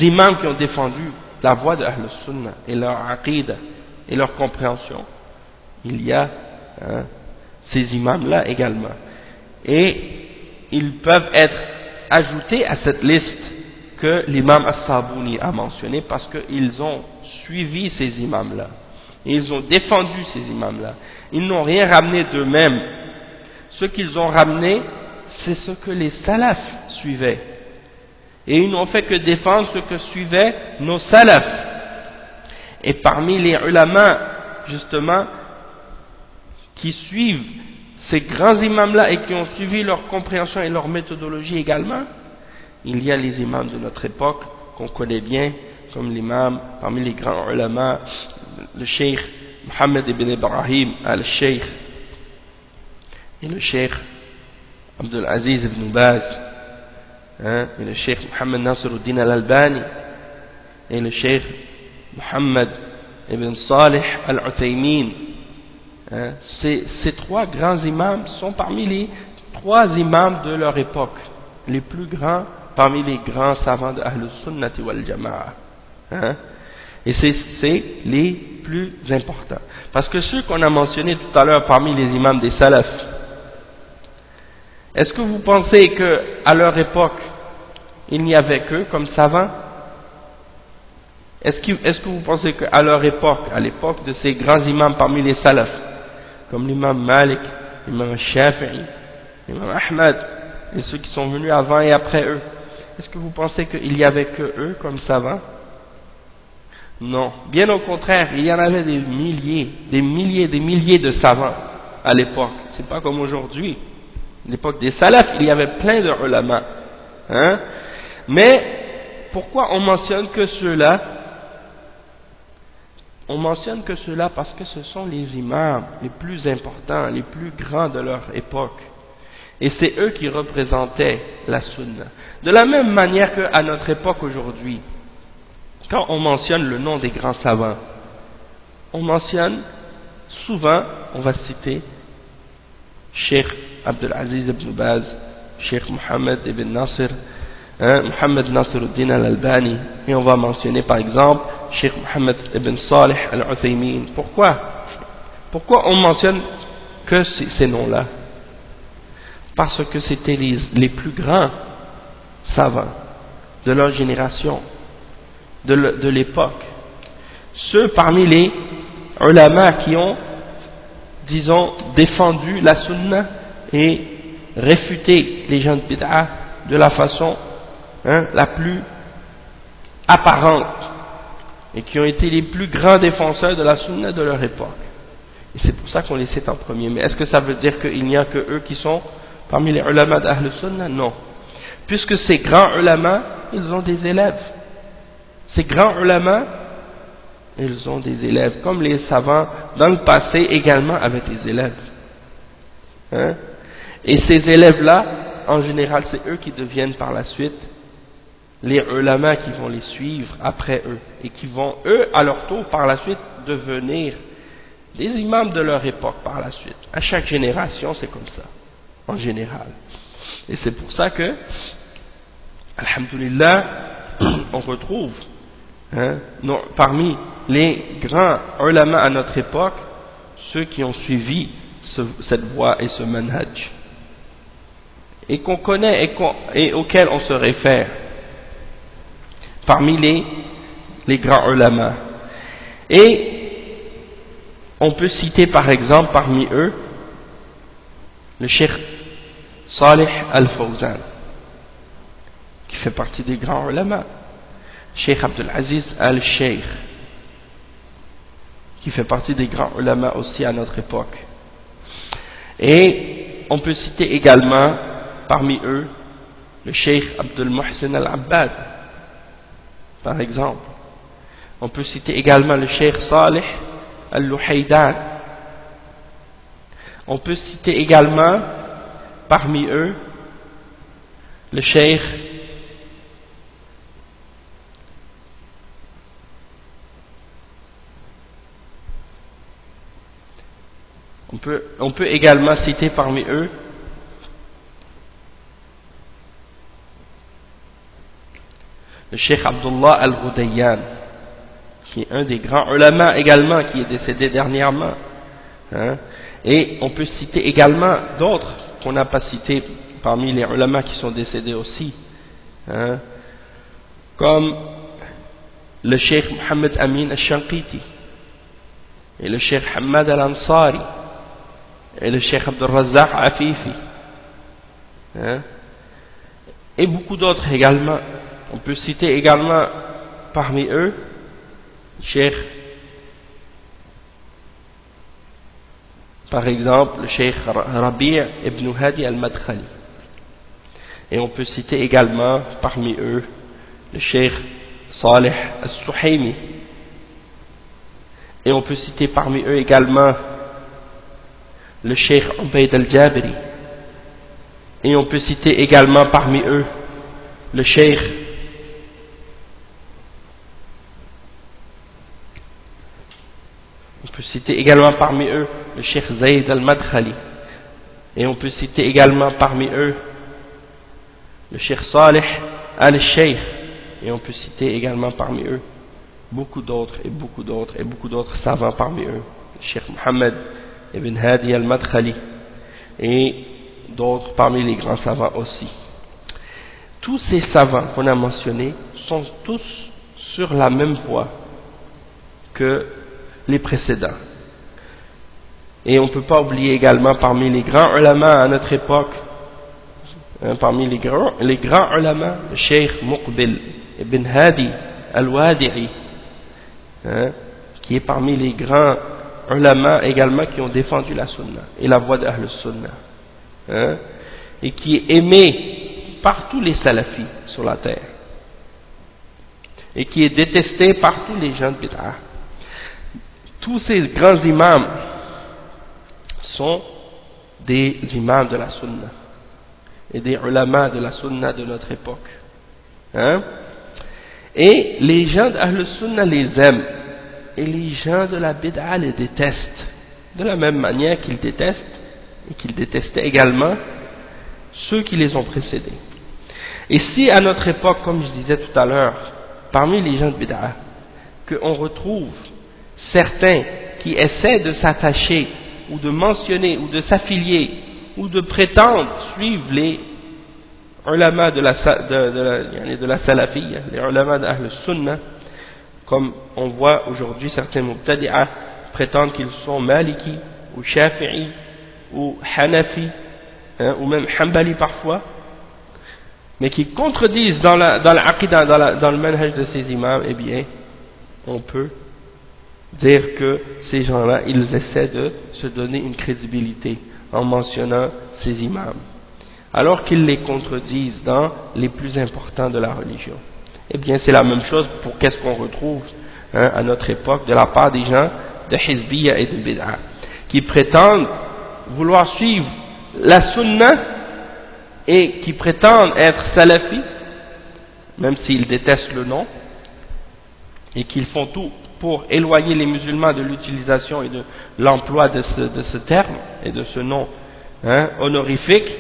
imams qui ont défendu la voie de Ahl Sunnah et leur aqidah et leur compréhension, il y a ces imams-là également. Et ils peuvent être ajoutés à cette liste que l'imam As-Sabuni a mentionné, parce qu'ils ont suivi ces imams-là. Et ils ont défendu ces imams-là. Ils n'ont rien ramené d'eux-mêmes. Ce qu'ils ont ramené, c'est ce que les salafs suivaient. Et ils n'ont fait que défendre ce que suivaient nos salafs. Et parmi les ulama, justement, qui suivent ces grands imams-là et qui ont suivi leur compréhension et leur méthodologie également, il y a les imams de notre époque qu'on connaît bien, comme l'imam, parmi les grands ulama, le cheikh Muhammad ibn Ibrahim al-Sheikh, et le cheikh Abdul Aziz ibn Baz, et le cheikh Muhammad Nasiruddin al-Albani, et le cheikh Muhammad ibn Salih al-Uthaymin. Ces trois grands imams sont parmi les trois imams de leur époque, les plus grands parmi les grands savants de Ahl Sunnati wal Jama'a. Et c'est les plus importants. Parce que ceux qu'on a mentionnés tout à l'heure parmi les imams des salafs, est-ce que vous pensez qu'à leur époque, il n'y avait qu'eux comme savants? Est-ce que vous pensez qu'à leur époque, à l'époque de ces grands imams parmi les salafs, comme l'imam Malik, l'imam Shafi'i, l'imam Ahmad, et ceux qui sont venus avant et après eux, est-ce que vous pensez qu'il y avait que eux comme savants? Non. Bien au contraire, il y en avait des milliers de savants à l'époque. C'est pas comme aujourd'hui. À l'époque des salafs, il y avait plein de ulama. Hein? Mais, pourquoi on mentionne que ceux-là? On mentionne que ceux-là parce que ce sont les imams les plus importants, les plus grands de leur époque. Et c'est eux qui représentaient la sunna. De la même manière qu'à notre époque aujourd'hui, quand on mentionne le nom des grands savants, on mentionne souvent, on va citer Cheikh Abdul Aziz ibn Baz, Cheikh Mohammed ibn Nasir, Mohammed Nasiruddin al-Albani, et on va mentionner par exemple Cheikh Mohammed ibn Salih al-Uthaymin. Pourquoi on mentionne que ces noms-là? Parce que c'était les plus grands savants de leur génération, de l'époque. Ceux parmi les ulama qui ont, disons, défendu la sunna et réfuté les gens de bid'a de la façon la plus apparente, et qui ont été les plus grands défenseurs de la sunna de leur époque. Et c'est pour ça qu'on les cite en premier. Mais est-ce que ça veut dire qu'il n'y a que eux qui sont parmi les ulama d'Ahl Sunnah? Non. Puisque ces grands ulama, ils ont des élèves. Ces grands ulama, ils ont des élèves, comme les savants dans le passé également avaient des élèves. Et ces élèves-là, en général, c'est eux qui deviennent par la suite les ulama qui vont les suivre après eux, et qui vont, eux, à leur tour, par la suite, devenir des imams de leur époque par la suite. À chaque génération, c'est comme ça, en général. Et c'est pour ça que, alhamdulillah, on retrouve parmi les grands ulama à notre époque, ceux qui ont suivi cette voie et ce manhaj, et qu'on connaît et auxquels on se réfère, parmi les grands ulama. Et on peut citer par exemple parmi eux le Cheikh Salih al-Fawzan, qui fait partie des grands ulama. Cheikh Abdul Aziz al-Sheikh, qui fait partie des grands ulama aussi à notre époque. Et on peut citer également parmi eux le Cheikh Abdul Muhsin al-Abbad, par exemple. On peut citer également le Cheikh Salih al-Luhaydan. On peut citer également parmi eux le Cheikh on peut également citer parmi eux le Cheikh Abdullah al-Ghudayyan, qui est un des grands ulama également, qui est décédé dernièrement. Et on peut citer également d'autres qu'on n'a pas cités parmi les ulama qui sont décédés aussi, comme le Cheikh Mohammed Amin al-Shanqiti, et le Cheikh Hamad al-Ansari, et le Cheikh Abdul Razzaq Afifi, et beaucoup d'autres également. On peut citer également parmi eux Cheikh, par exemple le Cheikh Rabi' ibn Hadi al-Madkhali. Et on peut citer également parmi eux le Cheikh Salih al-Suhaymi. Et on peut citer parmi eux également le Cheikh Ubayd al-Jabiri. Et on peut citer également parmi eux le Cheikh Zayd al-Madkhali. Et on peut citer également parmi eux le Cheikh Salih al-Sheikh. Et on peut citer également parmi eux beaucoup d'autres savants parmi eux, le Cheikh Mohammed ibn Hadi al-Madkhali, et d'autres parmi les grands savants aussi. Tous ces savants qu'on a mentionnés sont tous sur la même voie que les précédents. Et on ne peut pas oublier également parmi les grands ulama à notre époque, parmi les grands ulama, le Cheikh Muqbil ibn Hadi al-Wadi'i, qui est parmi les grands ulama également qui ont défendu la sunna et la voie d'Ahl Sunnah, et qui est aimé par tous les salafis sur la terre et qui est détesté par tous les gens de bid'ah. Tous ces grands imams sont des imams de la sunna et des ulama de la sunna de notre époque, et les gens d'Ahl Sunnah les aiment et les gens de la bid'a les détestent de la même manière qu'ils détestent et qu'ils détestaient également ceux qui les ont précédés. Et si à notre époque, comme je disais tout à l'heure, parmi les gens de bid'a, qu'on retrouve certains qui essaient de s'attacher ou de mentionner ou de s'affilier ou de prétendre suivre les ulama de la salafiyya, les ulama d'Ahl Sunnah, comme on voit aujourd'hui certains mubtadi'a prétendent qu'ils sont maliki ou shafi'i ou hanafi, ou même hanbali parfois, mais qui contredisent dans l'aqidah, dans le manhaj de ces imams, eh bien on peut dire que ces gens-là, ils essaient de se donner une crédibilité en mentionnant ces imams, alors qu'ils les contredisent dans les plus importants de la religion. Eh bien c'est la même chose pour qu'est-ce qu'on retrouve à notre époque de la part des gens de Hizbiyya et de Bid'a, qui prétendent vouloir suivre la sunna et qui prétendent être salafis, même s'ils détestent le nom, et qu'ils font tout pour éloigner les musulmans de l'utilisation et de l'emploi de ce terme et de ce nom honorifique,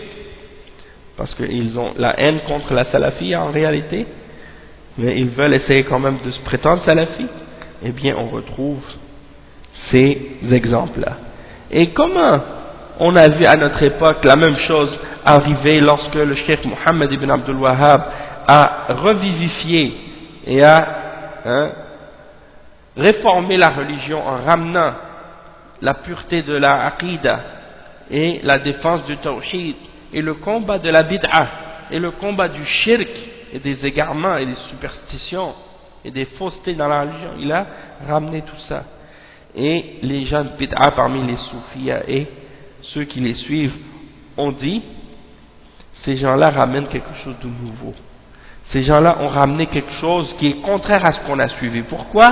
parce qu'ils ont la haine contre la salafiyya en réalité, mais ils veulent essayer quand même de se prétendre salafis. Eh bien on retrouve ces exemples-là. Et comment on a vu à notre époque la même chose arriver lorsque le Cheikh Mohammed ibn Abdul Wahhab a revivifié et a réformé la religion en ramenant la pureté de la aqidah et la défense du tawhid et le combat de la bid'a et le combat du shirk et des égarements et des superstitions et des faussetés dans la religion. Il a ramené tout ça. Et les gens de bid'a parmi les soufis et ceux qui les suivent ont dit, ces gens-là ramènent quelque chose de nouveau. Ces gens-là ont ramené quelque chose qui est contraire à ce qu'on a suivi. Pourquoi?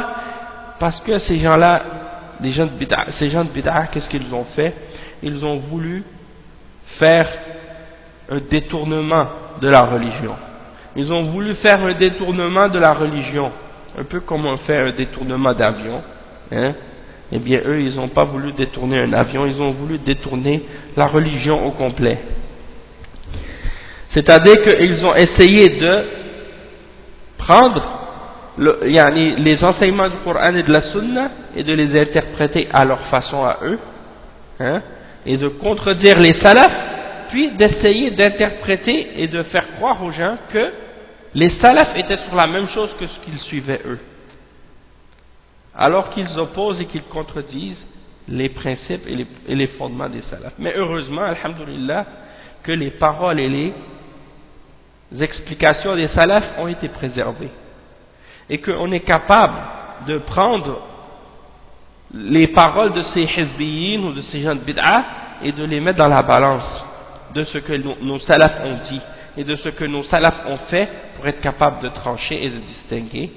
Parce que ces gens-là, ces gens de bid'a, qu'est-ce qu'ils ont fait? Ils ont voulu faire un détournement de la religion. Ils ont voulu faire un détournement de la religion, un peu comme on fait un détournement d'avion. Eh bien eux, ils n'ont pas voulu détourner un avion, ils ont voulu détourner la religion au complet. C'est-à-dire qu'ils ont essayé de prendre les enseignements du Coran et de la Sunna et de les interpréter à leur façon à eux, et de contredire les salafs, puis d'essayer d'interpréter et de faire croire aux gens que les salafs étaient sur la même chose que ce qu'ils suivaient eux, alors qu'ils opposent et qu'ils contredisent les principes et les fondements des salafs. Mais heureusement, alhamdulillah, que les paroles et les explications des salafs ont été préservées et qu'on est capable de prendre les paroles de ces hizbiyyin ou de ces gens de bid'a et de les mettre dans la balance de ce que nos salafs ont dit et de ce que nos salafs ont fait pour être capable de trancher et de distinguer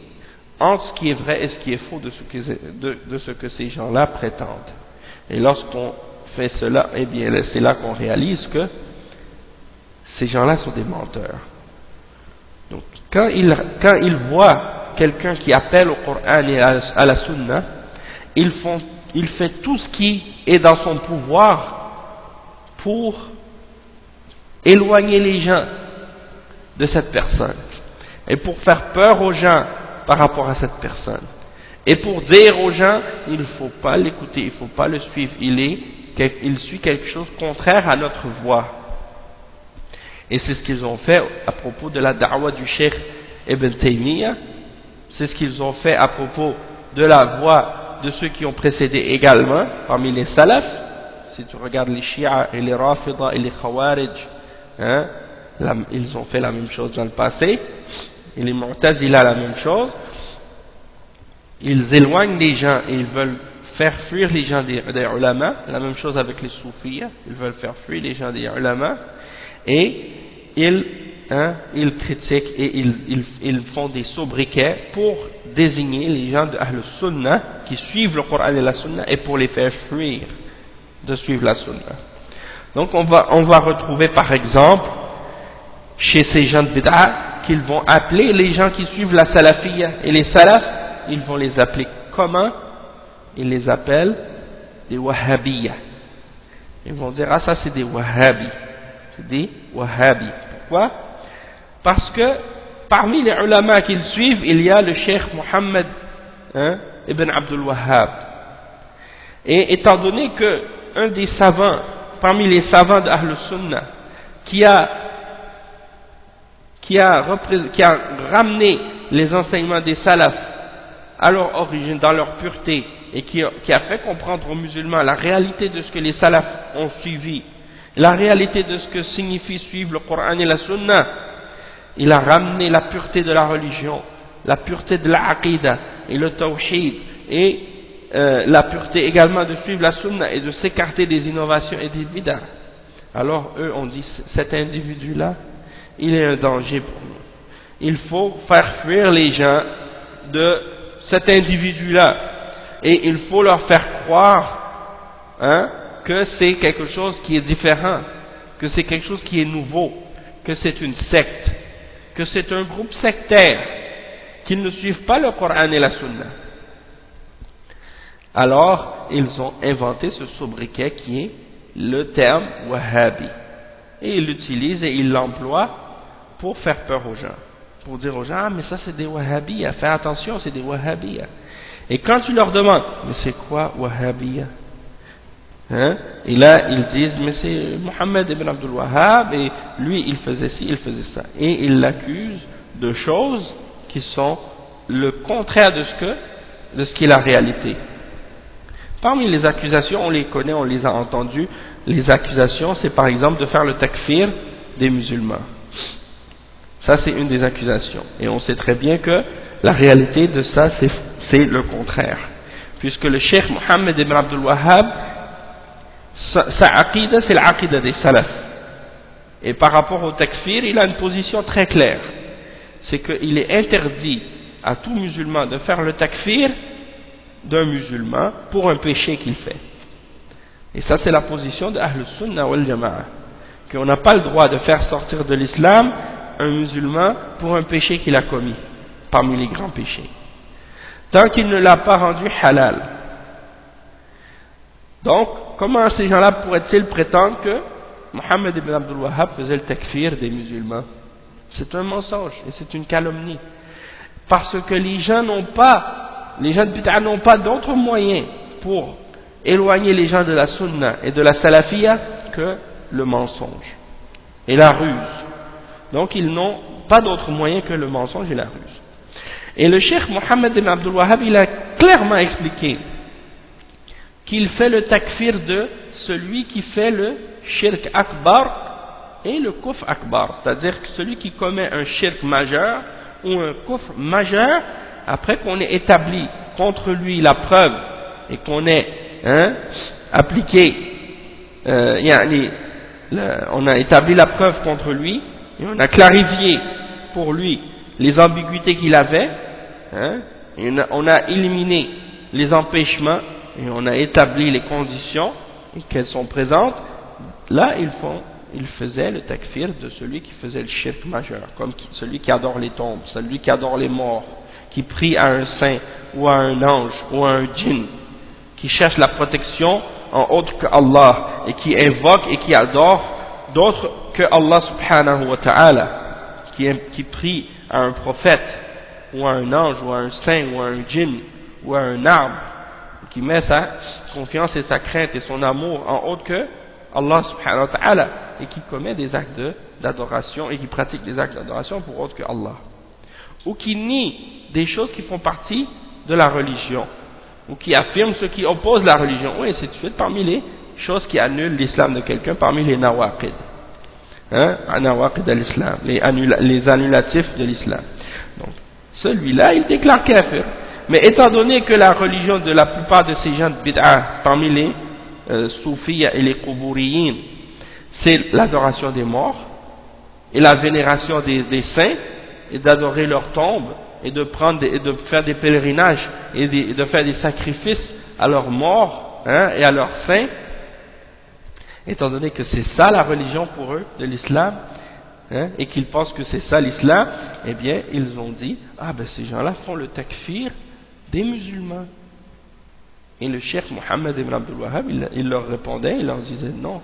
entre ce qui est vrai et ce qui est faux de ce que ces gens-là prétendent. Et lorsqu'on fait cela, eh bien c'est là qu'on réalise que ces gens-là sont des menteurs. Donc quand ils voient quelqu'un qui appelle au Coran et à la Sunna, il fait tout ce qui est dans son pouvoir pour éloigner les gens de cette personne et pour faire peur aux gens par rapport à cette personne et pour dire aux gens il ne faut pas l'écouter, il ne faut pas le suivre, il suit quelque chose contraire à notre voie. Et c'est ce qu'ils ont fait à propos de la da'wa du Cheikh Ibn Taymiyyah, C'est ce qu'ils ont fait à propos de la voie de ceux qui ont précédé également, parmi les salafs. Si tu regardes les Shia et les Rafida et les Khawarij, hein, ils ont fait la même chose dans le passé. Et les Mu'tazila la même chose. Ils éloignent les gens et ils veulent faire fuir les gens des ulama. La même chose avec les soufis, ils veulent faire fuir les gens des ulama. Et ils critiquent et ils font des sobriquets pour désigner les gens de Ahl Sunnah qui suivent le Coran et la Sunna et pour les faire fuir de suivre la Sunna. Donc on va retrouver par exemple chez ces gens de bid'a qu'ils vont appeler les gens qui suivent la salafiyya, et les salafs ils vont les appeler comment? Ils les appellent des wahhabiyya. Ils vont dire ah ça c'est des wahhabis, c'est des wahhabis. Pourquoi? Parce que parmi les ulama qu'ils suivent il y a le cheikh Muhammad ibn Abdul Wahhab, et étant donné que un des savants parmi les savants de Ahl Sunnah qui a ramené les enseignements des salafs à leur origine, dans leur pureté, et qui a fait comprendre aux musulmans la réalité de ce que les salafs ont suivi, la réalité de ce que signifie suivre le Coran et la Sunna. Il a ramené la pureté de la religion, la pureté de la aqidah et le tawhid, et la pureté également de suivre la Sunna et de s'écarter des innovations et des bid'ah. Alors eux ont dit cet individu-là, il est un danger pour nous. Il faut faire fuir les gens de cet individu-là, et il faut leur faire croire que c'est quelque chose qui est différent, que c'est quelque chose qui est nouveau, que c'est une secte, que c'est un groupe sectaire, qu'ils ne suivent pas le Coran et la Sunna. Alors ils ont inventé ce sobriquet qui est le terme wahhabi, et ils l'utilisent et ils l'emploient pour faire peur aux gens, pour dire aux gens ah mais ça c'est des wahhabiyya, fais attention, c'est des wahhabiyya. Et quand tu leur demandes mais c'est quoi wahhabiyya, et là ils disent mais c'est Muhammad ibn Abdul Wahhab et lui il faisait ci, il faisait ça, et ils l'accusent de choses qui sont le contraire de ce qui est la réalité. Parmi les accusations, on les connaît, on les a entendues. Les accusations, c'est par exemple de faire le takfir des musulmans. Ça, c'est une des accusations. Et on sait très bien que la réalité de ça, c'est le contraire. Puisque le cheikh Mohammed ibn Abdul Wahhab, sa aqida, c'est l'aqida des salafs. Et par rapport au takfir, il a une position très claire. C'est qu'il est interdit à tout musulman de faire le takfir d'un musulman pour un péché qu'il fait. Et ça c'est la position de Ahl Sunnah wal Jama'a, qu'on n'a pas le droit de faire sortir de l'islam un musulman pour un péché qu'il a commis parmi les grands péchés, tant qu'il ne l'a pas rendu halal. Donc comment ces gens-là pourraient-ils prétendre que Mohammed ibn Abdul Wahhab faisait le takfir des musulmans? C'est un mensonge et c'est une calomnie, parce que les gens de bid'a n'ont pas d'autre moyen pour éloigner les gens de la sunna et de la salafiyya que le mensonge et la ruse. Donc ils n'ont pas d'autre moyen que le mensonge et la ruse. Et le cheikh Mohammed ibn Abdul Wahhab, il a clairement expliqué qu'il fait le takfir de celui qui fait le shirk akbar et le kufr akbar, c'est-à-dire que celui qui commet un shirk majeur ou un kufr majeur, après qu'on ait établi contre lui la preuve et qu'on ait appliqué, on a établi la preuve contre lui et on a clarifié pour lui les ambiguïtés qu'il avait, et on a éliminé les empêchements et on a établi les conditions qu'elles sont présentes. Là il faisait le takfir de celui qui faisait le shirk majeur, comme celui qui adore les tombes, celui qui adore les morts, qui prie à un saint ou à un ange ou à un djinn, qui cherche la protection en autre que Allah et qui invoque et qui adore d'autres que Allah subhanahu wa ta'ala, qui prie à un prophète ou à un ange ou à un saint ou à un djinn ou à un arbre, qui met sa confiance et sa crainte et son amour en autre que Allah subhanahu wa ta'ala, et qui commet des actes d'adoration et qui pratique des actes d'adoration pour autre que Allah. ou qui nient des choses qui font partie de la religion, ou qui affirment ce qui oppose la religion, et ainsi de suite, parmi les choses qui annulent l'islam de quelqu'un, parmi les nawaqid, nawaqid al-islam, les annulatifs de l'islam. Donc, celui-là, il déclare kafir. Mais étant donné que la religion de la plupart de ces gens de bid'a, parmi les soufis et les quburiyin, c'est l'adoration des morts, et la vénération des saints, et d'adorer leurs tombes, et de faire des pèlerinages, et de faire des sacrifices à leurs morts, et à leurs saints, étant donné que c'est ça la religion pour eux de l'islam, et qu'ils pensent que c'est ça l'islam, eh bien ils ont dit, ah ben ces gens-là font le takfir des musulmans. Et le cheikh Mohammed ibn Abdul Wahhab, il leur répondait, il leur disait, non,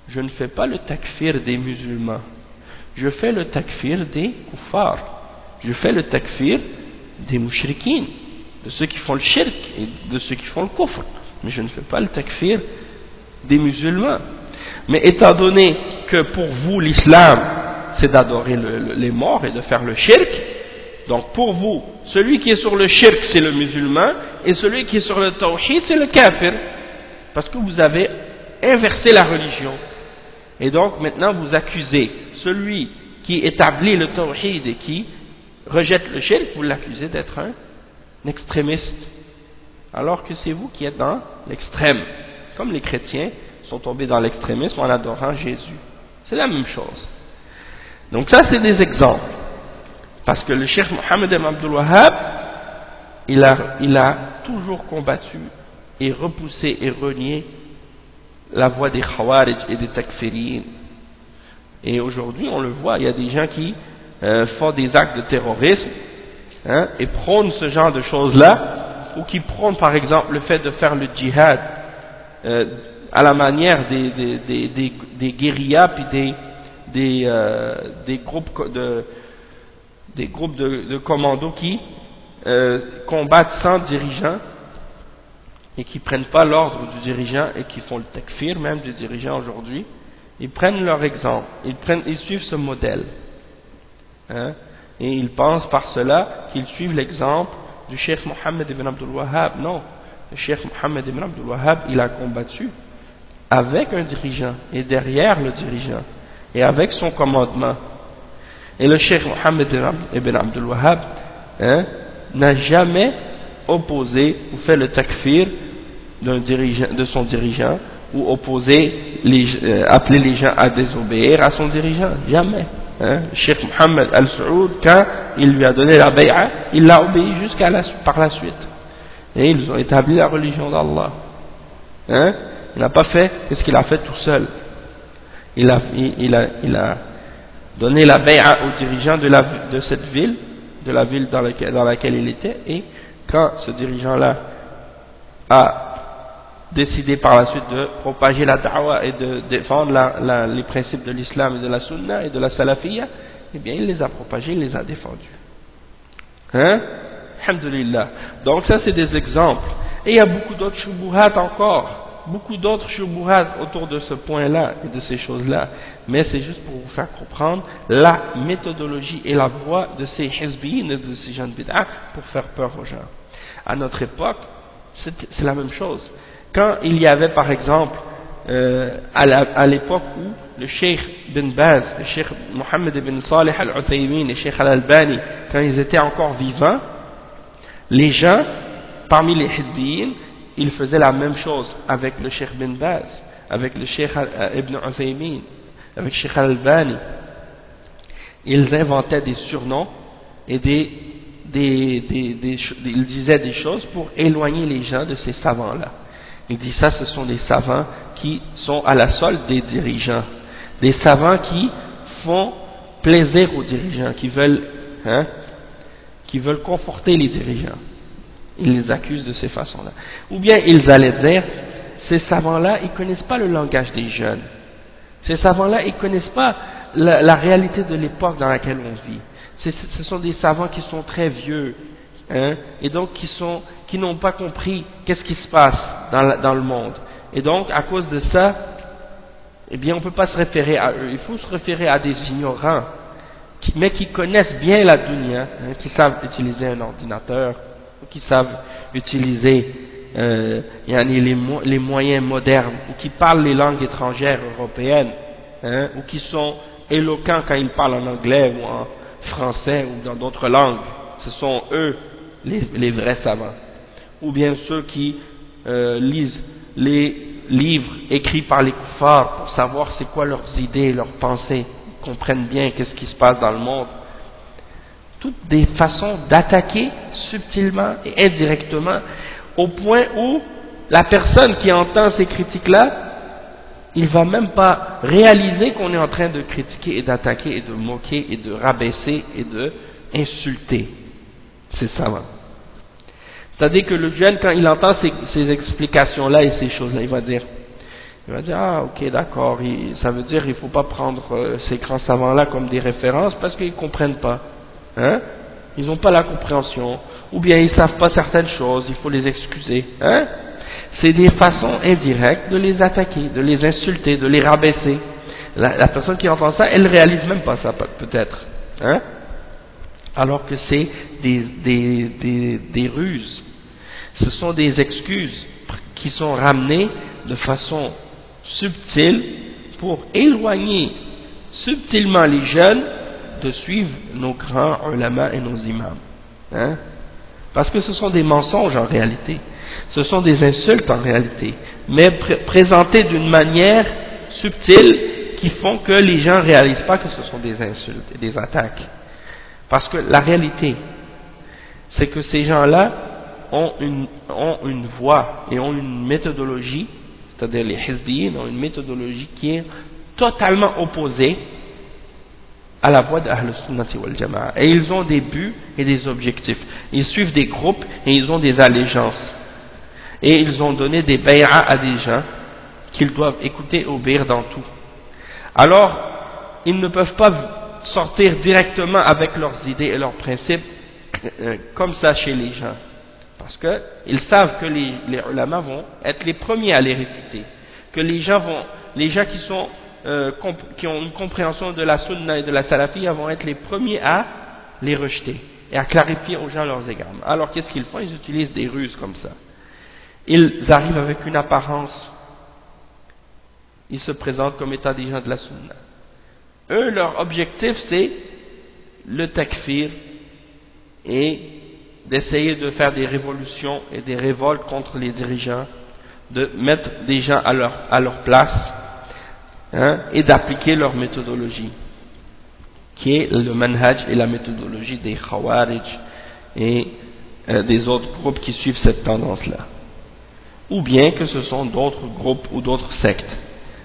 je ne fais pas le takfir des musulmans, je fais le takfir des kuffars, je fais le takfir des mushrikines, de ceux qui font le shirk et de ceux qui font le kufr, mais je ne fais pas le takfir des musulmans. Mais étant donné que pour vous l'islam c'est d'adorer les morts et de faire le shirk, donc pour vous celui qui est sur le shirk c'est le musulman et celui qui est sur le tawhid c'est le kafir, parce que vous avez inversé la religion. Et donc maintenant vous accusez celui qui établit le tawhid et qui rejette le shirk, vous l'accusez d'être un extrémiste, alors que c'est vous qui êtes dans l'extrême, comme les chrétiens sont tombés dans l'extrémisme en adorant Jésus. C'est la même chose. Donc ça c'est des exemples, parce que le cheikh Mohammed ibn Abdul Wahhab il a toujours combattu et repoussé et renié la voie des khawarij et des takfiriyin. Et aujourd'hui on le voit, il y a des gens qui font des actes de terrorisme et prônent ce genre de choses là, ou qui prônent par exemple le fait de faire le djihad à la manière des guérillas puis des groupes de commandos qui combattent sans dirigeant et qui prennent pas l'ordre du dirigeant et qui font le takfir même du dirigeant aujourd'hui. Ils prennent leur exemple, ils suivent ce modèle, et ils pensent par cela qu'ils suivent l'exemple du cheikh Mohammed ibn Abdul Wahhab. Non, le cheikh Mohammed ibn Abdul Wahhab il a combattu avec un dirigeant et derrière le dirigeant et avec son commandement. Et le cheikh Mohammed ibn Abdul Wahhab n'a jamais opposé ou fait le takfir de son dirigeant, ou appeler les gens à désobéir à son dirigeant. Jamais. Cheikh Mohammed al-Saoud, quand il lui a donné la bay'a, il l'a obéi par la suite. Et ils ont établi la religion d'Allah. Il n'a pas fait ce qu'il a fait tout seul. Il a donné la bay'a au dirigeant de cette ville, de la ville dans laquelle il était, et quand ce dirigeant-là a décidé par la suite de propager la da'wa et de défendre les principes de l'islam et de la sunna et de la salafiyya, eh bien il les a propagés, il les a défendus. Alhamdulillah. Donc ça c'est des exemples. Et il y a beaucoup d'autres shubuhat encore, beaucoup d'autres shubuhat autour de ce point-là et de ces choses-là. Mais c'est juste pour vous faire comprendre la méthodologie et la voie de ces hizbiyin et de ces gens de bid'a pour faire peur aux gens. À notre époque, c'est la même chose. Quand il y avait par exemple à l'époque où le cheikh bin Baz, le cheikh Mohammed ibn Salih al-Uthaymin et le cheikh al-Albani, quand ils étaient encore vivants, les gens parmi les hizbiyin, ils faisaient la même chose avec le cheikh bin Baz, avec le cheikh ibn Uthaymin, avec le cheikh al-Albani. Ils inventaient des surnoms et ils disaient des choses pour éloigner les gens de ces savants-là. Il dit ça, ce sont des savants qui sont à la solde des dirigeants, des savants qui font plaisir aux dirigeants, qui veulent conforter les dirigeants. Ils les accusent de ces façons-là. Ou bien ils allaient dire, ces savants-là, ils ne connaissent pas le langage des jeunes. Ces savants-là, ils ne connaissent pas la réalité de l'époque dans laquelle on vit. Ce sont des savants qui sont très vieux, et donc qui n'ont pas compris qu'est-ce qui se passe dans le monde. Et donc, à cause de ça, eh bien, on ne peut pas se référer à eux. Il faut se référer à des ignorants mais qui connaissent bien la dunya, hein, qui savent utiliser un ordinateur, qui savent utiliser les moyens modernes, ou qui parlent les langues étrangères européennes, hein, ou qui sont éloquents quand ils parlent en anglais ou en français ou dans d'autres langues. Ce sont eux les vrais savants. Ou bien ceux qui lisent les livres écrits par les kuffars pour savoir c'est quoi leurs idées, leurs pensées, ils comprennent bien qu'est-ce qui se passe dans le monde. Toutes des façons d'attaquer subtilement et indirectement, au point où la personne qui entend ces critiques-là, il va même pas réaliser qu'on est en train de critiquer et d'attaquer et de moquer et de rabaisser et de insulter. C'est ça. C'est-à-dire que le jeune, quand il entend ces explications-là et ces choses-là, il va dire ah ok d'accord, ça veut dire il ne faut pas prendre ces grands savants-là comme des références parce qu'ils ne comprennent pas. Hein? Ils n'ont pas la compréhension, ou bien ils ne savent pas certaines choses, il faut les excuser. Hein? C'est des façons indirectes de les attaquer, de les insulter, de les rabaisser. La personne qui entend ça, elle ne réalise même pas ça peut-être. Hein? Alors que c'est des ruses. Ce sont des excuses qui sont ramenées de façon subtile pour éloigner subtilement les jeunes de suivre nos grands ulama et nos imams. Hein? Parce que ce sont des mensonges en réalité. Ce sont des insultes en réalité. Mais présentées d'une manière subtile qui font que les gens ne réalisent pas que ce sont des insultes et des attaques. Parce que la réalité, c'est que ces gens-là ont une voie et ont une méthodologie, c'est-à-dire les hizbiyin ont une méthodologie qui est totalement opposée à la voie d'Ahl Sunnati wal Jama'a. Et ils ont des buts et des objectifs. Ils suivent des groupes et ils ont des allégeances. Et ils ont donné des bay'as à des gens qu'ils doivent écouter et obéir dans tout. Alors, ils ne peuvent pas sortir directement avec leurs idées et leurs principes comme ça chez les gens. Parce qu'ils savent que les ulama vont être les premiers à les réfuter. Que les gens qui ont une compréhension de la sunna et de la salafiyya vont être les premiers à les rejeter et à clarifier aux gens leurs égarements. Alors qu'est-ce qu'ils font? Ils utilisent des ruses comme ça. Ils arrivent avec une apparence. Ils se présentent comme étant des gens de la sunna. Eux, leur objectif, c'est le takfir et d'essayer de faire des révolutions et des révoltes contre les dirigeants, de mettre des gens à leur place, hein, et d'appliquer leur méthodologie, qui est le manhaj et la méthodologie des khawarij et des autres groupes qui suivent cette tendance-là. Ou bien que ce sont d'autres groupes ou d'autres sectes.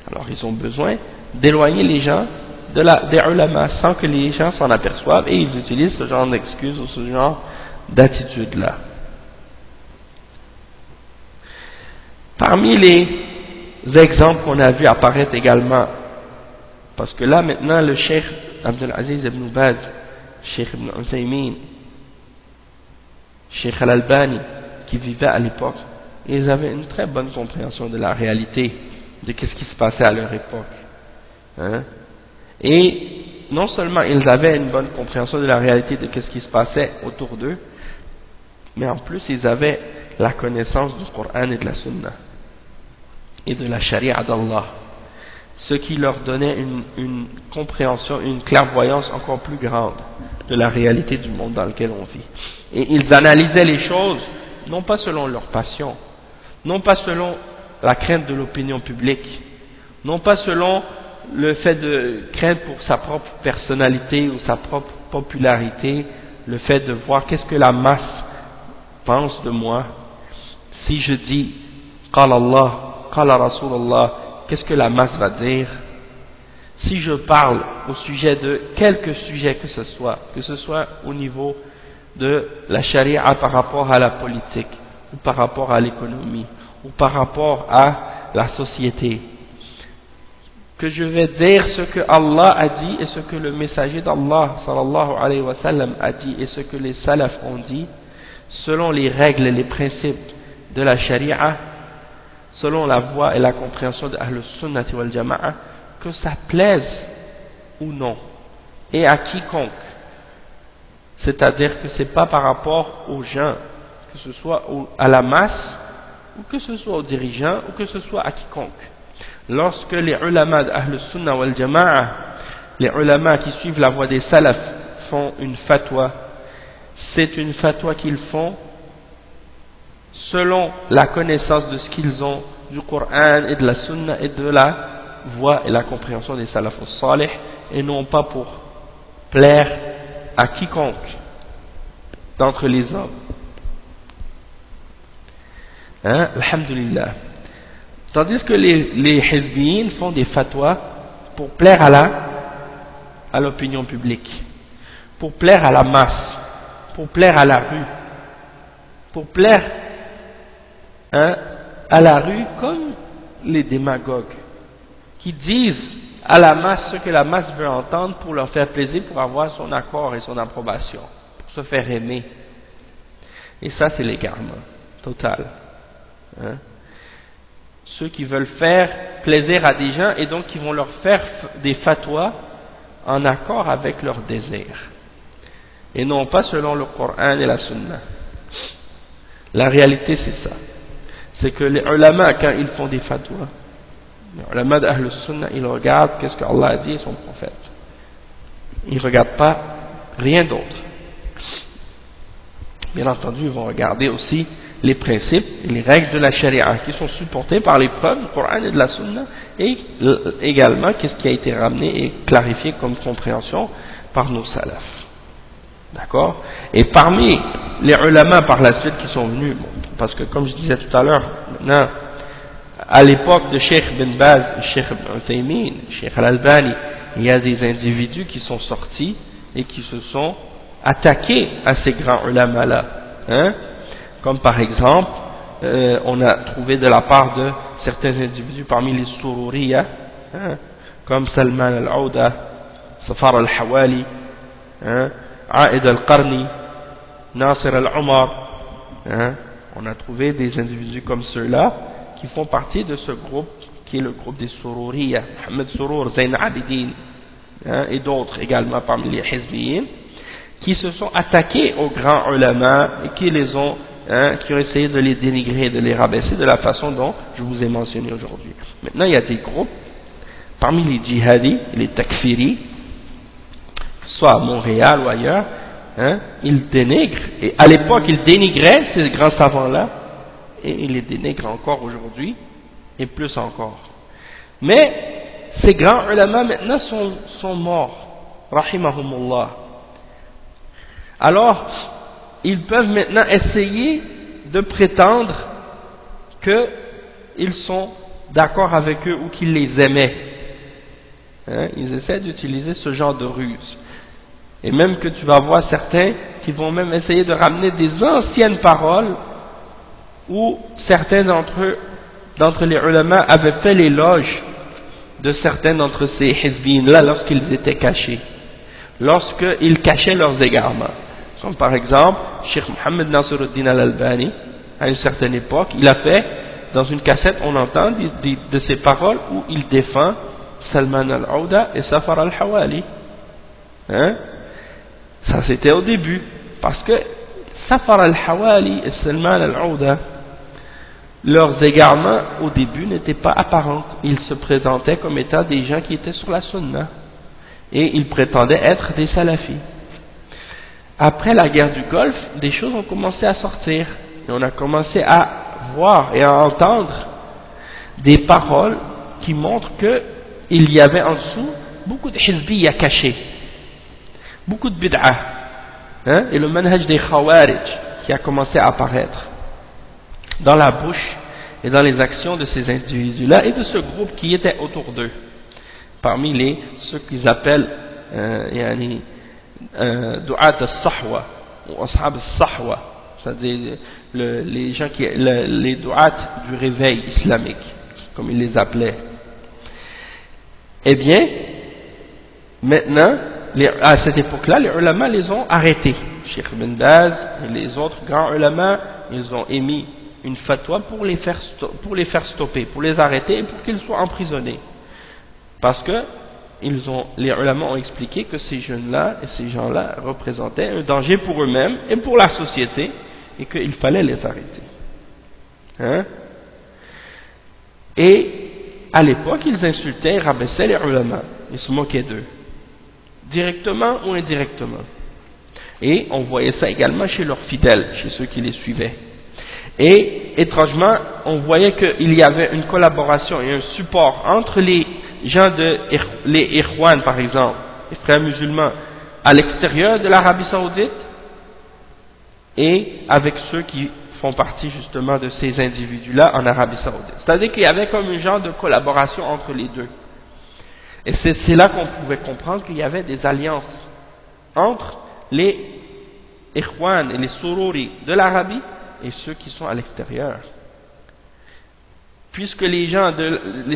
Alors ils ont besoin d'éloigner les gens des ulama sans que les gens s'en aperçoivent, et ils utilisent ce genre d'excuses ou ce genre d'attitude-là. Parmi les exemples qu'on a vu apparaître également, parce que là maintenant le Cheikh Abdul Aziz ibn Baz, Cheikh ibn Uthaymin, Cheikh Al-Albani, qui vivaient à l'époque, ils avaient une très bonne compréhension de la réalité, de ce qui se passait à leur époque. Hein? Et non seulement ils avaient une bonne compréhension de la réalité de ce qui se passait autour d'eux, mais en plus ils avaient la connaissance du Coran et de la Sunna et de la Sharia d'Allah, ce qui leur donnait une compréhension, une clairvoyance encore plus grande de la réalité du monde dans lequel on vit. Et ils analysaient les choses non pas selon leur passion, non pas selon la crainte de l'opinion publique, non pas selon le fait de craindre pour sa propre personnalité ou sa propre popularité, le fait de voir qu'est-ce que la masse pense de moi. Si je dis Qala Allah, Qala Rasulullah, qu'est-ce que la masse va dire? Si je parle au sujet de quelque sujet que ce soit au niveau de la charia par rapport à la politique, ou par rapport à l'économie, ou par rapport à la société, que je vais dire ce que Allah a dit et ce que le messager d'Allah sallallahu alayhi wa sallam a dit et ce que les salafs ont dit, selon les règles et les principes de la charia, selon la voie et la compréhension de Ahl Sunnati wal Jama'a, que ça plaise ou non et à quiconque. C'est-à-dire que ce n'est pas par rapport aux gens, que ce soit à la masse, ou que ce soit aux dirigeants, ou que ce soit à quiconque. Lorsque les ulama d'Ahl Sunnah wal Jama'a, les ulama qui suivent la voie des salafs, font une fatwa, c'est une fatwa qu'ils font selon la connaissance de ce qu'ils ont du Coran et de la Sunna et de la voie et la compréhension des salaf salih, et non pas pour plaire à quiconque d'entre les hommes. Hein? Alhamdulillah. Tandis que les hizbiyin font des fatwas pour plaire à l'opinion publique, pour plaire à la masse, pour plaire à la rue, pour plaire à la rue comme les démagogues qui disent à la masse ce que la masse veut entendre pour leur faire plaisir, pour avoir son accord et son approbation, pour se faire aimer. Et ça, c'est l'égarement total. Hein? Ceux qui veulent faire plaisir à des gens et donc qui vont leur faire des fatwas en accord avec leurs désirs et non pas selon le Coran et la Sunna. La réalité, c'est ça. C'est que les ulama, quand ils font des fatwas, les ulama d'Ahl Sunnah, ils regardent qu'est-ce que Allah a dit et son prophète. Ils ne regardent pas rien d'autre. Bien entendu, ils vont regarder aussi les principes et les règles de la charia qui sont supportés par les preuves du Coran et de la Sunna, et également qu'est-ce qui a été ramené et clarifié comme compréhension par nos salafs. D'accord? Et parmi les ulama par la suite qui sont venus, parce que comme je disais tout à l'heure, maintenant, à l'époque de Cheikh Ben Baz, Cheikh Ibn Uthaymin, Cheikh Al-Albani, il y a des individus qui sont sortis et qui se sont attaqués à ces grands ulama-là. Hein? Comme par exemple, on a trouvé de la part de certains individus parmi les Sururiya, hein, comme Salman al-Auda, Safar al-Hawali, hein, Aïd al-Qarni, Nasir al-Umar, hein, on a trouvé des individus comme ceux-là qui font partie de ce groupe qui est le groupe des Sururiya, Mohamed Surur, Zayn Abidin, hein, et d'autres également parmi les Hizbiyin, qui se sont attaqués aux grands ulama et qui les ont qui ont essayé de les dénigrer, de les rabaisser de la façon dont je vous ai mentionné aujourd'hui. Maintenant, il y a des groupes, parmi les djihadis, les takfiris, soit à Montréal ou ailleurs, hein, ils dénigrent, et à l'époque ils dénigraient ces grands savants-là, et ils les dénigrent encore aujourd'hui, et plus encore. Mais ces grands ulama maintenant sont morts, rahimahumullah. Alors, ils peuvent maintenant essayer de prétendre qu'ils sont d'accord avec eux ou qu'ils les aimaient. Hein? Ils essaient d'utiliser ce genre de ruse. Et même que tu vas voir certains qui vont même essayer de ramener des anciennes paroles où certains d'entre les ulama avaient fait l'éloge de certains d'entre ces hizbines-là lorsqu'ils étaient cachés, lorsqu'ils cachaient leurs égarements. Comme par exemple, Cheikh Mohammed Nasiruddin al-Albani, à une certaine époque, il a fait, dans une cassette, on entend de ses paroles où il défend Salman al-Auda et Safar al-Hawali. Hein? Ça c'était au début, parce que Safar al-Hawali et Salman al-Auda, leurs égarements au début n'étaient pas apparents. Ils se présentaient comme étant des gens qui étaient sur la sunna, et ils prétendaient être des salafis. Après la guerre du Golfe, des choses ont commencé à sortir, et on a commencé à voir et à entendre des paroles qui montrent qu'il y avait en dessous beaucoup de hizbiyya cachés, beaucoup de bid'ah, hein, et le manhaj des khawarij qui a commencé à apparaître dans la bouche et dans les actions de ces individus-là et de ce groupe qui était autour d'eux, parmi ceux qu'ils appellent du'at al-sahwa ou ashab al-sahwa, c'est-à-dire les gens les du'at du réveil islamique, comme ils les appelaient. Eh bien, maintenant, à cette époque-là, les ulama les ont arrêtés. Cheikh Ben Baz et les autres grands ulama, ils ont émis une fatwa pour les faire stopper, pour les arrêter et pour qu'ils soient emprisonnés. Parce que les ulama ont expliqué que ces jeunes-là et ces gens-là représentaient un danger pour eux-mêmes et pour la société et qu'il fallait les arrêter. Hein? Et à l'époque, ils insultaient et rabaissaient les ulama, ils se moquaient d'eux, directement ou indirectement. Et on voyait ça également chez leurs fidèles, chez ceux qui les suivaient. Et étrangement, on voyait qu'il y avait une collaboration et un support entre les gens les Ikhwan par exemple, les frères musulmans, à l'extérieur de l'Arabie Saoudite, et avec ceux qui font partie justement de ces individus-là en Arabie Saoudite. C'est-à-dire qu'il y avait comme un genre de collaboration entre les deux. Et c'est là qu'on pouvait comprendre qu'il y avait des alliances entre les Ikhwan et les Sururi de l'Arabie et ceux qui sont à l'extérieur. Puisque les gens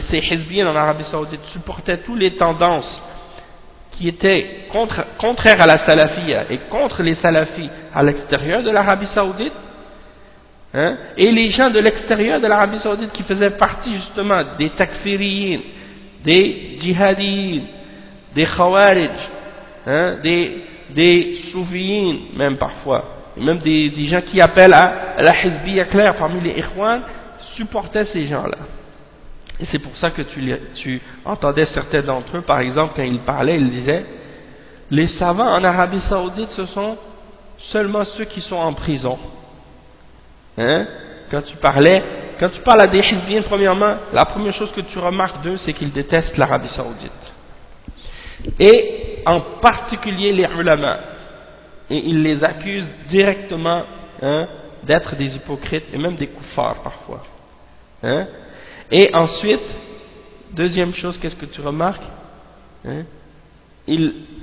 ces Hizbiyin en Arabie Saoudite supportaient toutes les tendances qui étaient contraires à la salafiyya et contre les salafis à l'extérieur de l'Arabie Saoudite, hein, et les gens de l'extérieur de l'Arabie Saoudite qui faisaient partie justement des takfiriyin, des djihadiyin, des khawarij, hein, des soufiyin même parfois, et même des gens qui appellent à la hizbiyya claire parmi les ikhwan, supportaient ces gens-là. Et c'est pour ça que tu entendais certains d'entre eux, par exemple, quand ils parlaient, ils disaient les savants en Arabie Saoudite, ce sont seulement ceux qui sont en prison. Hein? Quand tu parles à des hizbiyin, premièrement, la première chose que tu remarques d'eux, c'est qu'ils détestent l'Arabie Saoudite. Et en particulier les ulama. Et ils les accusent directement, hein, d'être des hypocrites et même des kuffars parfois. Hein? Et ensuite, deuxième chose, qu'est-ce que tu remarques? Hein?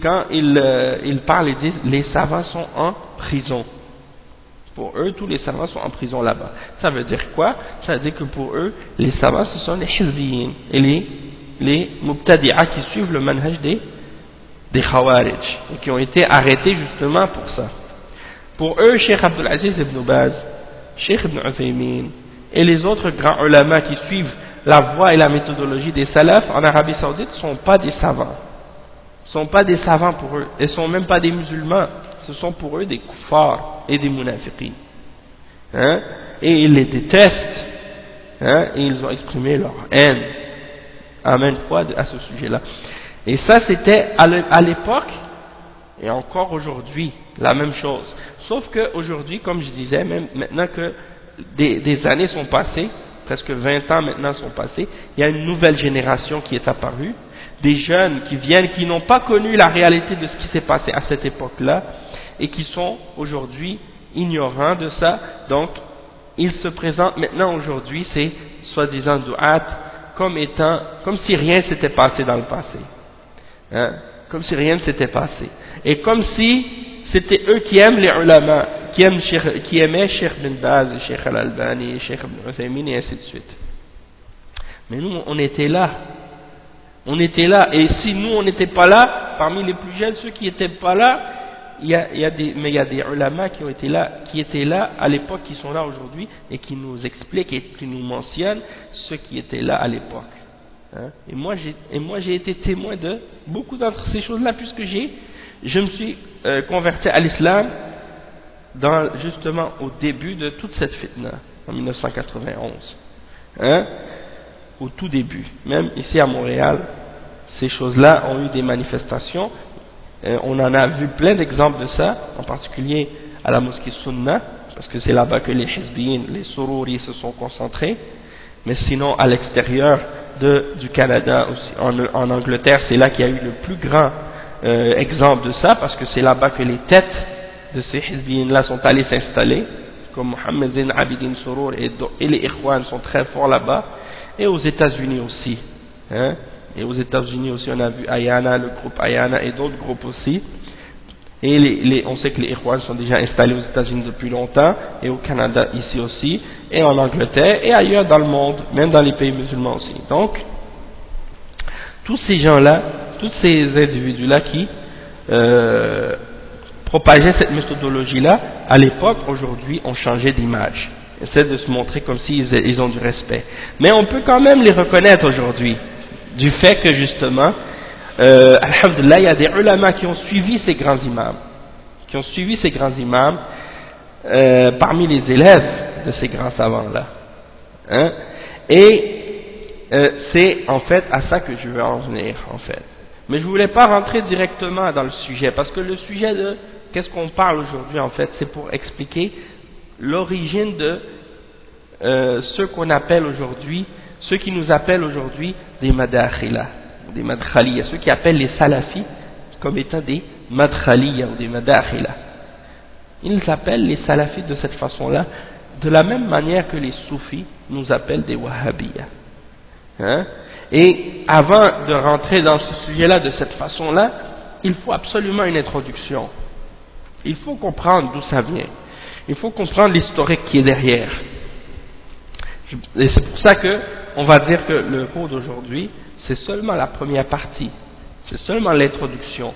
Quand ils parlent, ils disent les savants sont en prison. Pour eux, tous les savants sont en prison là-bas. Ça veut dire quoi? Ça veut dire que pour eux, les savants, ce sont les hizbiyin et les mubtadi'a qui suivent le manhaj des khawarij et qui ont été arrêtés justement pour ça. Pour eux, Cheikh Abdul Aziz ibn Baz, Cheikh ibn Uthaymin et les autres grands ulama qui suivent la voie et la méthodologie des salafs en Arabie Saoudite ne sont pas des savants. Ne sont pas des savants pour eux. Ils ne sont même pas des musulmans. Ce sont pour eux des kuffars et des munafiqin. Hein? Et ils les détestent. Hein? Et ils ont exprimé leur haine à maintes fois à ce sujet-là. Et ça, c'était à l'époque et encore aujourd'hui la même chose. Sauf qu'aujourd'hui, comme je disais, même maintenant que des années sont passées, presque 20 ans maintenant sont passés, il y a une nouvelle génération qui est apparue, des jeunes qui viennent, qui n'ont pas connu la réalité de ce qui s'est passé à cette époque-là, et qui sont aujourd'hui ignorants de ça. Donc, ils se présentent maintenant aujourd'hui, c'est soi-disant du'at, comme si rien ne s'était passé dans le passé. Hein? Comme si rien ne s'était passé. Et comme si c'était eux qui aiment les ulama, qui aimaient Cheikh bin Baz, Cheikh Al-Albani, Cheikh ibn Uthaymin et ainsi de suite. Mais nous, on était là. On était là. Et si nous, on n'était pas là, parmi les plus jeunes, ceux qui n'étaient pas là, il y a des ulama qui étaient là à l'époque, qui sont là aujourd'hui, et qui nous expliquent et qui nous mentionnent ceux qui étaient là à l'époque. Hein? Et moi j'ai été témoin de beaucoup d'entre ces choses-là, puisque je me suis converti à l'islam justement au début de toute cette fitna, en 1991. Hein? Au tout début, même ici à Montréal, ces choses-là ont eu des manifestations. On en a vu plein d'exemples de ça, en particulier à la mosquée Sunna, parce que c'est là-bas que les hizbiyin, les sururis se sont concentrés. Mais sinon, à l'extérieur du Canada, aussi, en Angleterre, c'est là qu'il y a eu le plus grand exemple de ça, parce que c'est là-bas que les têtes de ces hizbiyin-là sont allés s'installer, comme Mohammed Zain Abidin Surur et les Ikhwan sont très forts là-bas, et aux États-Unis aussi. Hein? Et aux États-Unis aussi, on a vu Ayana, le groupe Ayana et d'autres groupes aussi. Et on sait que les Ikhwan sont déjà installés aux États-Unis depuis longtemps, et au Canada ici aussi, et en Angleterre, et ailleurs dans le monde, même dans les pays musulmans aussi. Donc, tous ces gens-là, tous ces individus-là qui propageaient cette méthodologie-là, à l'époque, aujourd'hui, ont changé d'image. Essaient de se montrer comme s'ils ont du respect. Mais on peut quand même les reconnaître aujourd'hui, du fait que justement, alhamdulillah, il y a des ulama qui ont suivi ces grands imams, parmi les élèves de ces grands savants-là. Hein? Et c'est en fait à ça que je veux en venir, en fait. Mais je ne voulais pas rentrer directement dans le sujet, parce que le sujet de qu'est-ce qu'on parle aujourd'hui, en fait, c'est pour expliquer l'origine de ceux qui nous appellent aujourd'hui des madakhila, des madkhaliya, ceux qui appellent les salafis comme étant des madkhaliya ou des madakhila. Ils appellent les salafis de cette façon-là, de la même manière que les soufis nous appellent des wahhabiyya. Hein? Et avant de rentrer dans ce sujet-là de cette façon-là, il faut absolument une introduction. Il faut comprendre d'où ça vient. Il faut comprendre l'historique qui est derrière. Et c'est pour ça que on va dire que le cours d'aujourd'hui, c'est seulement la première partie. C'est seulement l'introduction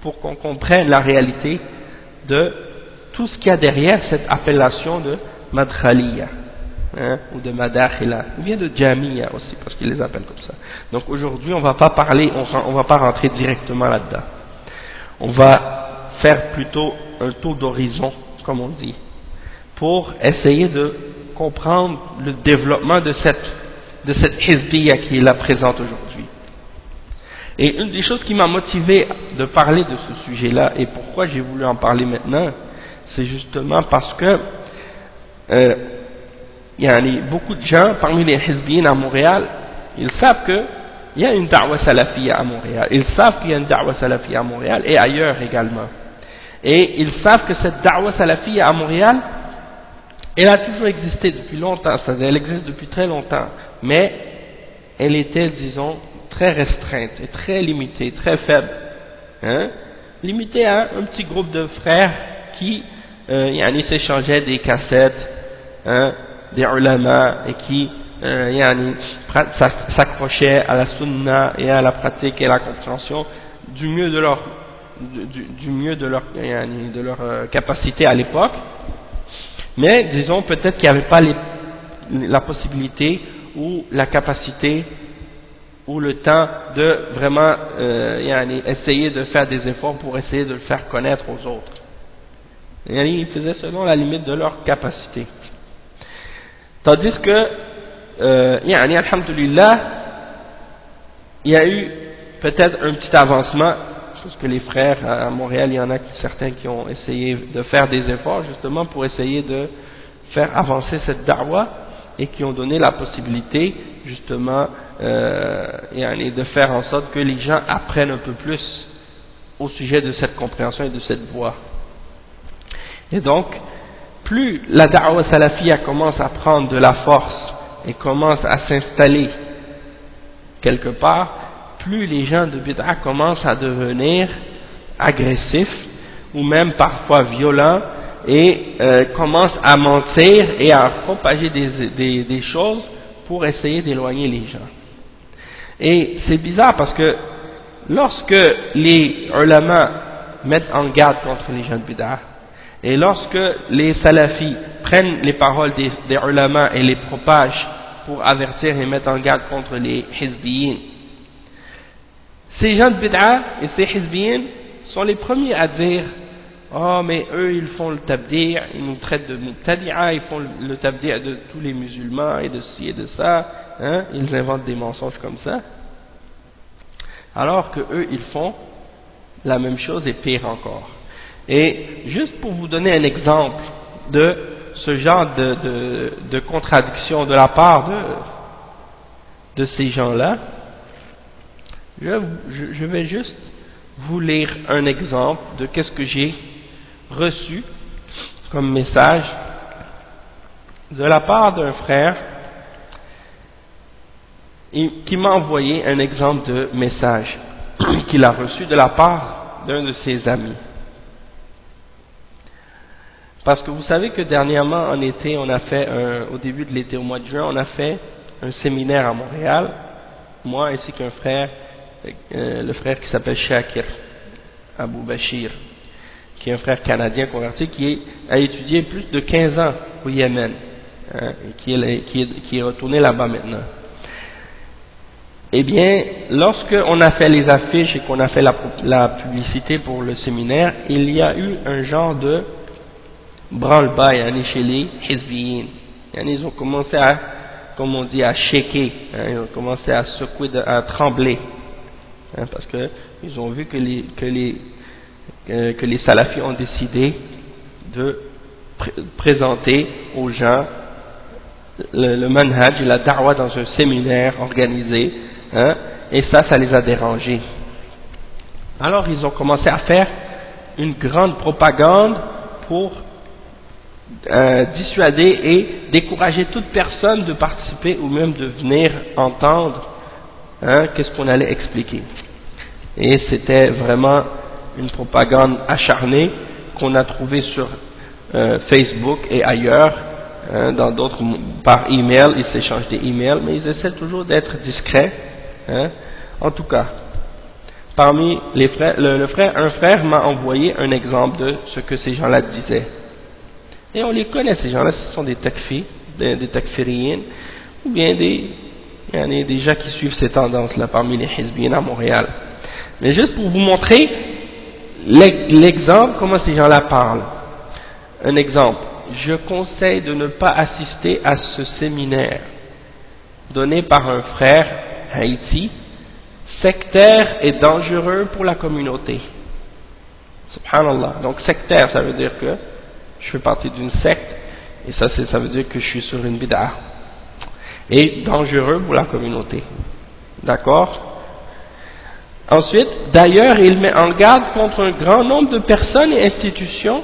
pour qu'on comprenne la réalité de tout ce qu'il y a derrière cette appellation de madkhaliya, hein, ou de madakhila. Il vient de jamiya aussi, parce qu'ils les appellent comme ça. Donc aujourd'hui, on va pas parler, on va pas rentrer directement là-dedans. On va faire plutôt un tour d'horizon, comme on dit, pour essayer de comprendre le développement de cette hizbiyya qui est là présente aujourd'hui. Et une des choses qui m'a motivé de parler de ce sujet-là, et pourquoi j'ai voulu en parler maintenant, c'est justement parce que il y a beaucoup de gens parmi les hizbiyin à Montréal, ils savent qu'il y a une da'wa salafiyya à Montréal, ils savent qu'il y a une da'wa salafiyya à Montréal et ailleurs également. Et ils savent que cette da'wa salafiyya à Montréal, elle a toujours existé depuis longtemps, c'est-à-dire elle existe depuis très longtemps, mais elle était, disons, très restreinte et très limitée, très faible, hein? Limitée à un petit groupe de frères qui s'échangeaient des cassettes, hein, des ulama, et qui s'accrochaient à la sunna et à la pratique et à la compréhension du mieux de leur capacité à l'époque. Mais disons peut-être qu'il n'y avait pas la possibilité ou la capacité ou le temps de vraiment essayer de faire des efforts pour essayer de le faire connaître aux autres. Ils faisaient selon la limite de leur capacité. Tandis que, alhamdulillah, il y a eu peut-être un petit avancement, parce que les frères à Montréal, il y en a certains qui ont essayé de faire des efforts justement pour essayer de faire avancer cette da'wa et qui ont donné la possibilité justement de faire en sorte que les gens apprennent un peu plus au sujet de cette compréhension et de cette voie. Et donc, plus la da'wa salafiyya commence à prendre de la force et commence à s'installer quelque part, plus les gens de bid'a commencent à devenir agressifs ou même parfois violents et commencent à mentir et à propager des choses pour essayer d'éloigner les gens. Et c'est bizarre parce que lorsque les ulama mettent en garde contre les gens de bid'a et lorsque les salafis prennent les paroles des ulama et les propagent pour avertir et mettre en garde contre les hizbiyin, ces gens de bid'a et ces hizbiyin sont les premiers à dire « Oh, mais eux, ils font le tabdi', ils nous traitent de mubtadi'a, ils font le tabdi' de tous les musulmans et de ci et de ça, hein, ils inventent des mensonges comme ça. » Alors que eux, ils font la même chose et pire encore. Et juste pour vous donner un exemple de ce genre de contradiction de la part de ces gens-là, je vais juste vous lire un exemple de qu'est-ce que j'ai reçu comme message de la part d'un frère qui m'a envoyé un exemple de message qu'il a reçu de la part d'un de ses amis. Parce que vous savez que dernièrement en été, on a fait au début de l'été, au mois de juin, on a fait un séminaire à Montréal, moi ainsi qu'un frère, le frère qui s'appelle Shakir Abou Bachir, qui est un frère canadien converti qui a étudié plus de 15 ans au Yémen, hein, et qui est retourné là-bas maintenant. Eh bien, lorsque on a fait les affiches et qu'on a fait la publicité pour le séminaire, il y a eu un genre de branle-bas chez les hizbiyin. Ils ont commencé à, comme on dit, à shaker, ils ont commencé à secouer, à trembler, parce que ils ont vu que les salafis ont décidé de présenter aux gens le manhaj et la da'wah dans un séminaire organisé, et ça les a dérangés. Alors ils ont commencé à faire une grande propagande pour dissuader et décourager toute personne de participer ou même de venir entendre qu'est-ce qu'on allait expliquer. Et c'était vraiment une propagande acharnée qu'on a trouvée sur Facebook et ailleurs, dans d'autres, par email, ils s'échangent des emails, mais ils essaient toujours d'être discrets. En tout cas, parmi les frères, un frère m'a envoyé un exemple de ce que ces gens-là disaient. Et on les connaît, ces gens-là, ce sont des takfiriyin, ou bien des gens qui suivent ces tendances-là parmi les hizbiyin à Montréal. Mais juste pour vous montrer l'exemple, comment ces gens-là parlent. Un exemple, je conseille de ne pas assister à ce séminaire donné par un frère Haïti, sectaire et dangereux pour la communauté. Subhanallah. Donc sectaire, ça veut dire que je fais partie d'une secte, et ça veut dire que je suis sur une bid'ah. Et dangereux pour la communauté. D'accord? Ensuite, d'ailleurs, il met en garde contre un grand nombre de personnes et institutions,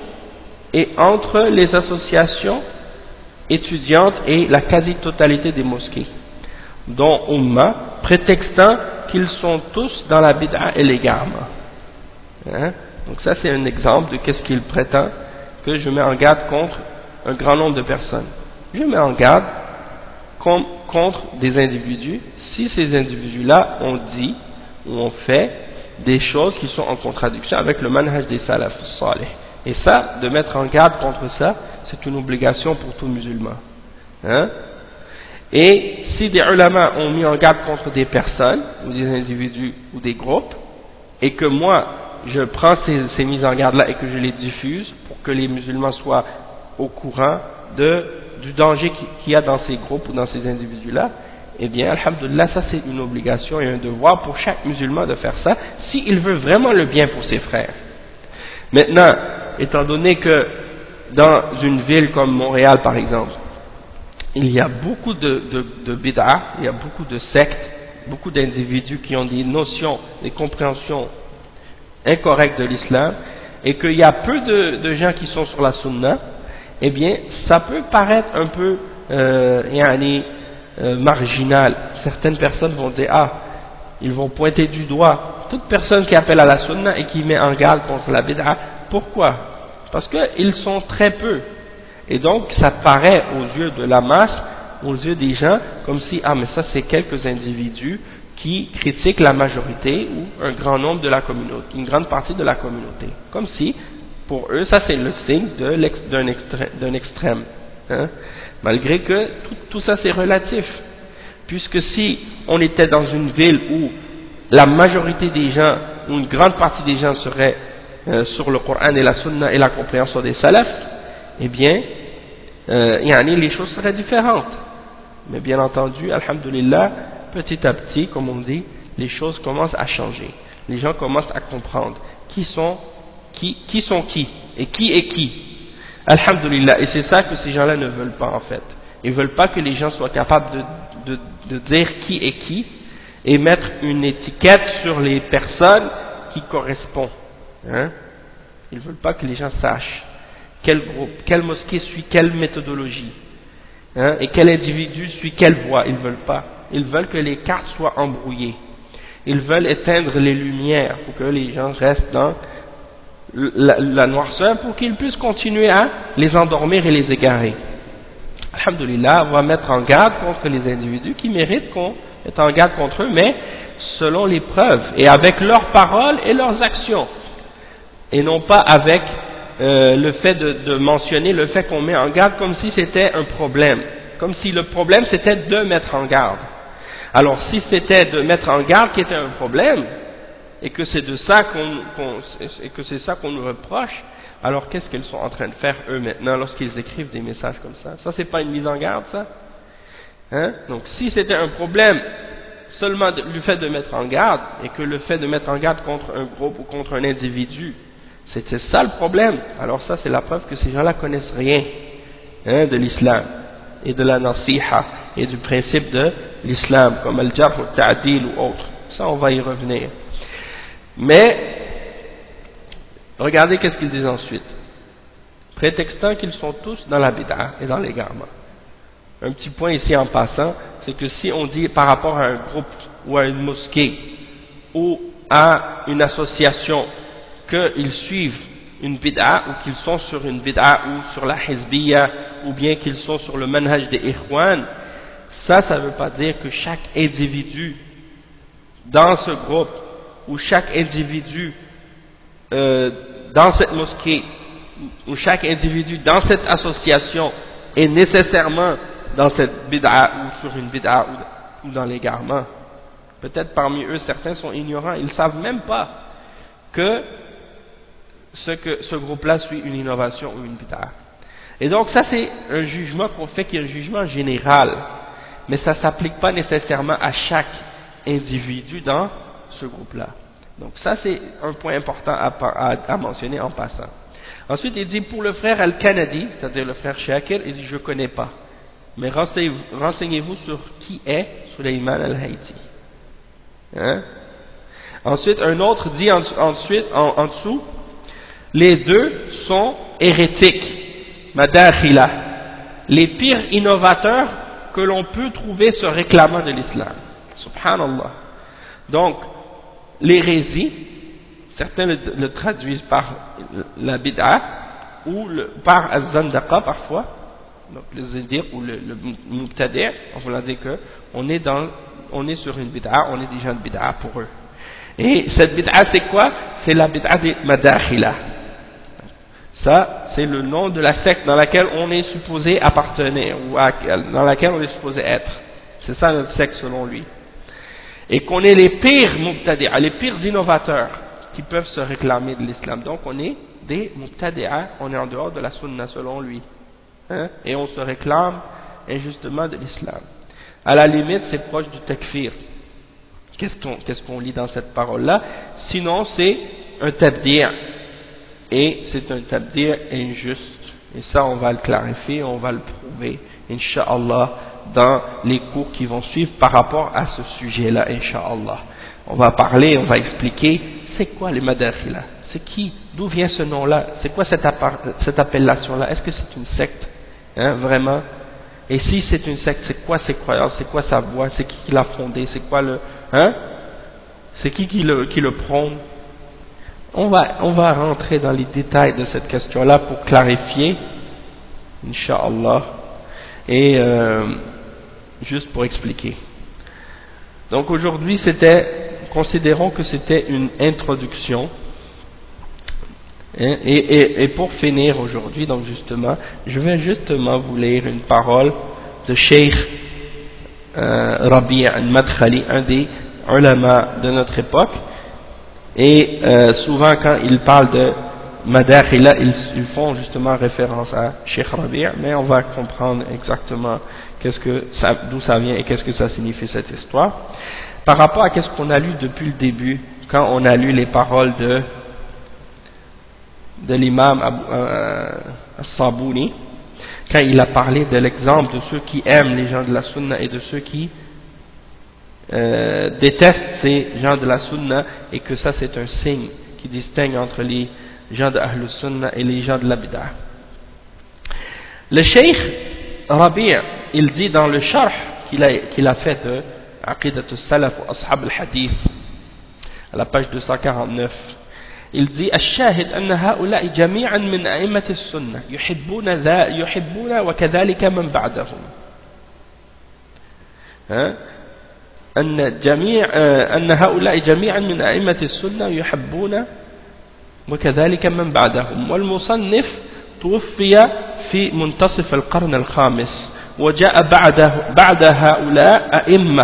et entre les associations étudiantes et la quasi-totalité des mosquées, dont Ummah, prétextant qu'ils sont tous dans la bid'a illégalement. Donc ça c'est un exemple de qu'est-ce qu'il prétend, que je mets en garde contre un grand nombre de personnes. Je mets en garde contre des individus, si ces individus-là ont dit ou ont fait des choses qui sont en contradiction avec le manhaj des salaf salih. Et ça, de mettre en garde contre ça, c'est une obligation pour tout musulman. Et si des ulama ont mis en garde contre des personnes, ou des individus, ou des groupes, et que moi, je prends ces mises en garde-là et que je les diffuse pour que les musulmans soient au courant du danger qu'il y a dans ces groupes ou dans ces individus-là, eh bien, alhamdoulilah, ça c'est une obligation et un devoir pour chaque musulman de faire ça, s'il veut vraiment le bien pour ses frères. Maintenant, étant donné que dans une ville comme Montréal par exemple, il y a beaucoup de bid'a, il y a beaucoup de sectes, beaucoup d'individus qui ont des notions, des compréhensions incorrectes de l'islam, et qu'il y a peu de gens qui sont sur la sunna, eh bien, ça peut paraître un peu marginal. Certaines personnes vont dire, ils vont pointer du doigt toute personne qui appelle à la sunna et qui met en garde contre la bid'a. Pourquoi? Parce qu'ils sont très peu. Et donc, ça paraît aux yeux de la masse, aux yeux des gens, comme si, mais ça c'est quelques individus qui critiquent la majorité ou un grand nombre de la communauté, une grande partie de la communauté. Comme si, pour eux, ça c'est le signe d'un extrême. Malgré que tout ça c'est relatif. Puisque si on était dans une ville où la majorité des gens, ou une grande partie des gens seraient sur le Coran et la Sunna et la compréhension des salafs, eh bien, les choses seraient différentes. Mais bien entendu, alhamdulillah, petit à petit, comme on dit, les choses commencent à changer. Les gens commencent à comprendre qui sont qui et qui est qui. Alhamdulillah, et c'est ça que ces gens-là ne veulent pas en fait. Ils ne veulent pas que les gens soient capables de dire qui est qui et mettre une étiquette sur les personnes qui correspondent. Ils ne veulent pas que les gens sachent quel groupe, quelle mosquée suit quelle méthodologie, et quel individu suit quelle voie. Ils ne veulent pas. Ils veulent que les cartes soient embrouillées. Ils veulent éteindre les lumières pour que les gens restent dans la noirceur pour qu'ils puissent continuer à les endormir et les égarer. Alhamdulillah, on va mettre en garde contre les individus qui méritent qu'on mette en garde contre eux, mais selon les preuves et avec leurs paroles et leurs actions, et non pas avec le fait de mentionner le fait qu'on met en garde comme si c'était un problème, comme si le problème c'était de mettre en garde. Alors si c'était de mettre en garde qui était un problème, et que c'est de ça qu'on nous reproche, alors qu'est-ce qu'ils sont en train de faire eux maintenant lorsqu'ils écrivent des messages comme ça? Ça, c'est pas une mise en garde, ça? Hein? Donc si c'était un problème seulement le fait de mettre en garde, et que le fait de mettre en garde contre un groupe ou contre un individu, c'était ça le problème, alors ça c'est la preuve que ces gens-là connaissent rien, hein, de l'islam et de la nasiha et du principe de l'islam, comme al-jarh ou ta'dil ou autre. Ça on va y revenir. Mais regardez qu'est-ce qu'ils disent ensuite, prétextant qu'ils sont tous dans la bid'a et dans l'égarement. Un petit point ici en passant, c'est que si on dit par rapport à un groupe ou à une mosquée ou à une association qu'ils suivent une bid'a ou qu'ils sont sur une bid'a ou sur la hizbiyya ou bien qu'ils sont sur le manhaj des ikhwan, ça ne veut pas dire que chaque individu dans ce groupe ou chaque individu dans cette mosquée ou chaque individu dans cette association est nécessairement dans cette bid'a ou sur une bid'a ou dans l'égarement. Peut-être parmi eux certains sont ignorants, ils ne savent même pas que ce groupe-là suit une innovation ou une bid'a. Et donc ça c'est un jugement qu'on fait qui est un jugement général, mais ça ne s'applique pas nécessairement à chaque individu dans ce groupe-là. Donc ça c'est un point important à mentionner en passant. Ensuite il dit pour le frère Al-Kanadi, c'est-à-dire le frère Shakir, il dit je ne connais pas, mais renseignez-vous sur qui est Sulayman Al-Hayti. Hein? Ensuite un autre dit en dessous, les deux sont hérétiques, madakhila, les pires innovateurs que l'on peut trouver se réclamant de l'islam. Subhanallah. Donc, l'hérésie, certains le traduisent par la bid'a ou par az-zandaqa parfois, donc le zindiq ou le mubtadi', on va dire que on est sur une bid'a, on est des gens de bid'a pour eux. Et cette bid'a c'est quoi? C'est la bid'a des madakhila. Ça, c'est le nom de la secte dans laquelle on est supposé appartenir, ou dans laquelle on est supposé être. C'est ça notre secte selon lui. Et qu'on est les pires mubtadi'a, les pires innovateurs qui peuvent se réclamer de l'islam. Donc on est des mubtadi'a, on est en dehors de la sunna selon lui. Hein? Et on se réclame injustement de l'islam. À la limite, c'est proche du takfir. Qu'est-ce qu'on lit dans cette parole-là? Sinon, c'est un tabdi'. Et c'est un tabdi' injuste. Et ça, on va le clarifier, on va le prouver, Inch'Allah, dans les cours qui vont suivre par rapport à ce sujet-là, Inch'Allah. On va parler, on va expliquer, c'est quoi les madakhila? C'est qui? D'où vient ce nom-là? C'est quoi cette appellation-là? Est-ce que c'est une secte? Hein, vraiment? Et si c'est une secte, c'est quoi ses croyances? C'est quoi sa voix? C'est qui l'a fondée? C'est quoi le... Hein? C'est qui le prône? On va rentrer dans les détails de cette question-là pour clarifier, Inch'Allah, et juste pour expliquer. Donc aujourd'hui, considérons que c'était une introduction, hein, et pour finir aujourd'hui, donc justement, je vais justement vous lire une parole de Cheikh Rabi' al-Madkhali, un des ulama de notre époque. Et souvent quand ils parlent de madakhila, ils font justement référence à Cheikh Rabi', mais on va comprendre exactement d'où ça vient et qu'est-ce que ça signifie cette histoire. Par rapport à qu'est-ce qu'on a lu depuis le début, quand on a lu les paroles de l'imam As-Sabuni, quand il a parlé de l'exemple de ceux qui aiment les gens de la sunna et de ceux qui détestent ces gens de la sunna, et que ça c'est un signe qui distingue entre les gens de Ahlus Sunna et les gens de la bid'ah. Le Cheikh Rabi' il dit dans le sharh qu'il a fait de Aqidat al-Salaf wa Ashab al-Hadith à la page 249, il dit الشاهد أن هؤلاء جميعا من أئمة السنة يحبون وكذلك من بعدهم. أن هؤلاء جميعا من أئمة السنة يحبون وكذلك من بعدهم. والمصنف توفي في منتصف القرن الخامس، وجاء بعد هؤلاء أئمة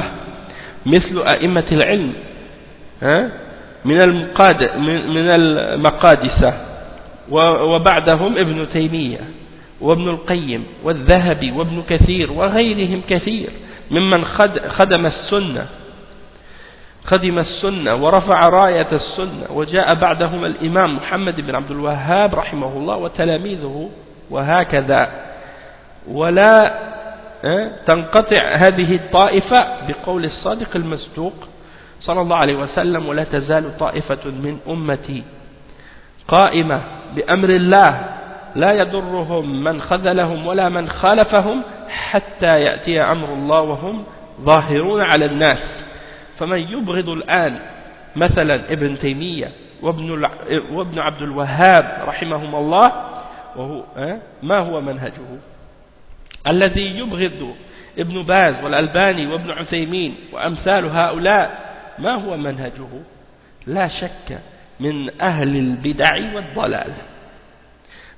مثل أئمة العلم من المقادسة وبعدهم ابن تيمية وابن القيم والذهبي وابن كثير وغيرهم كثير ممن خدم السنة ورفع راية السنة، وجاء بعدهم الإمام محمد بن عبد الوهاب رحمه الله وتلاميذه، وهكذا. ولا تنقطع هذه الطائفة بقول الصادق المصدوق صلى الله عليه وسلم: ولا تزال طائفة من أمتي قائمة بأمر الله لا يضرهم من خذلهم ولا من خالفهم حتى يأتي أمر الله وهم ظاهرون على الناس. فمن يبغض الآن مثلا ابن تيمية وابن عبد الوهاب رحمهم الله، وهو ما هو منهجه؟ الذي يبغض ابن باز والألباني وابن عثيمين وأمثال هؤلاء ما هو منهجه؟ لا شك من أهل البدع والضلال.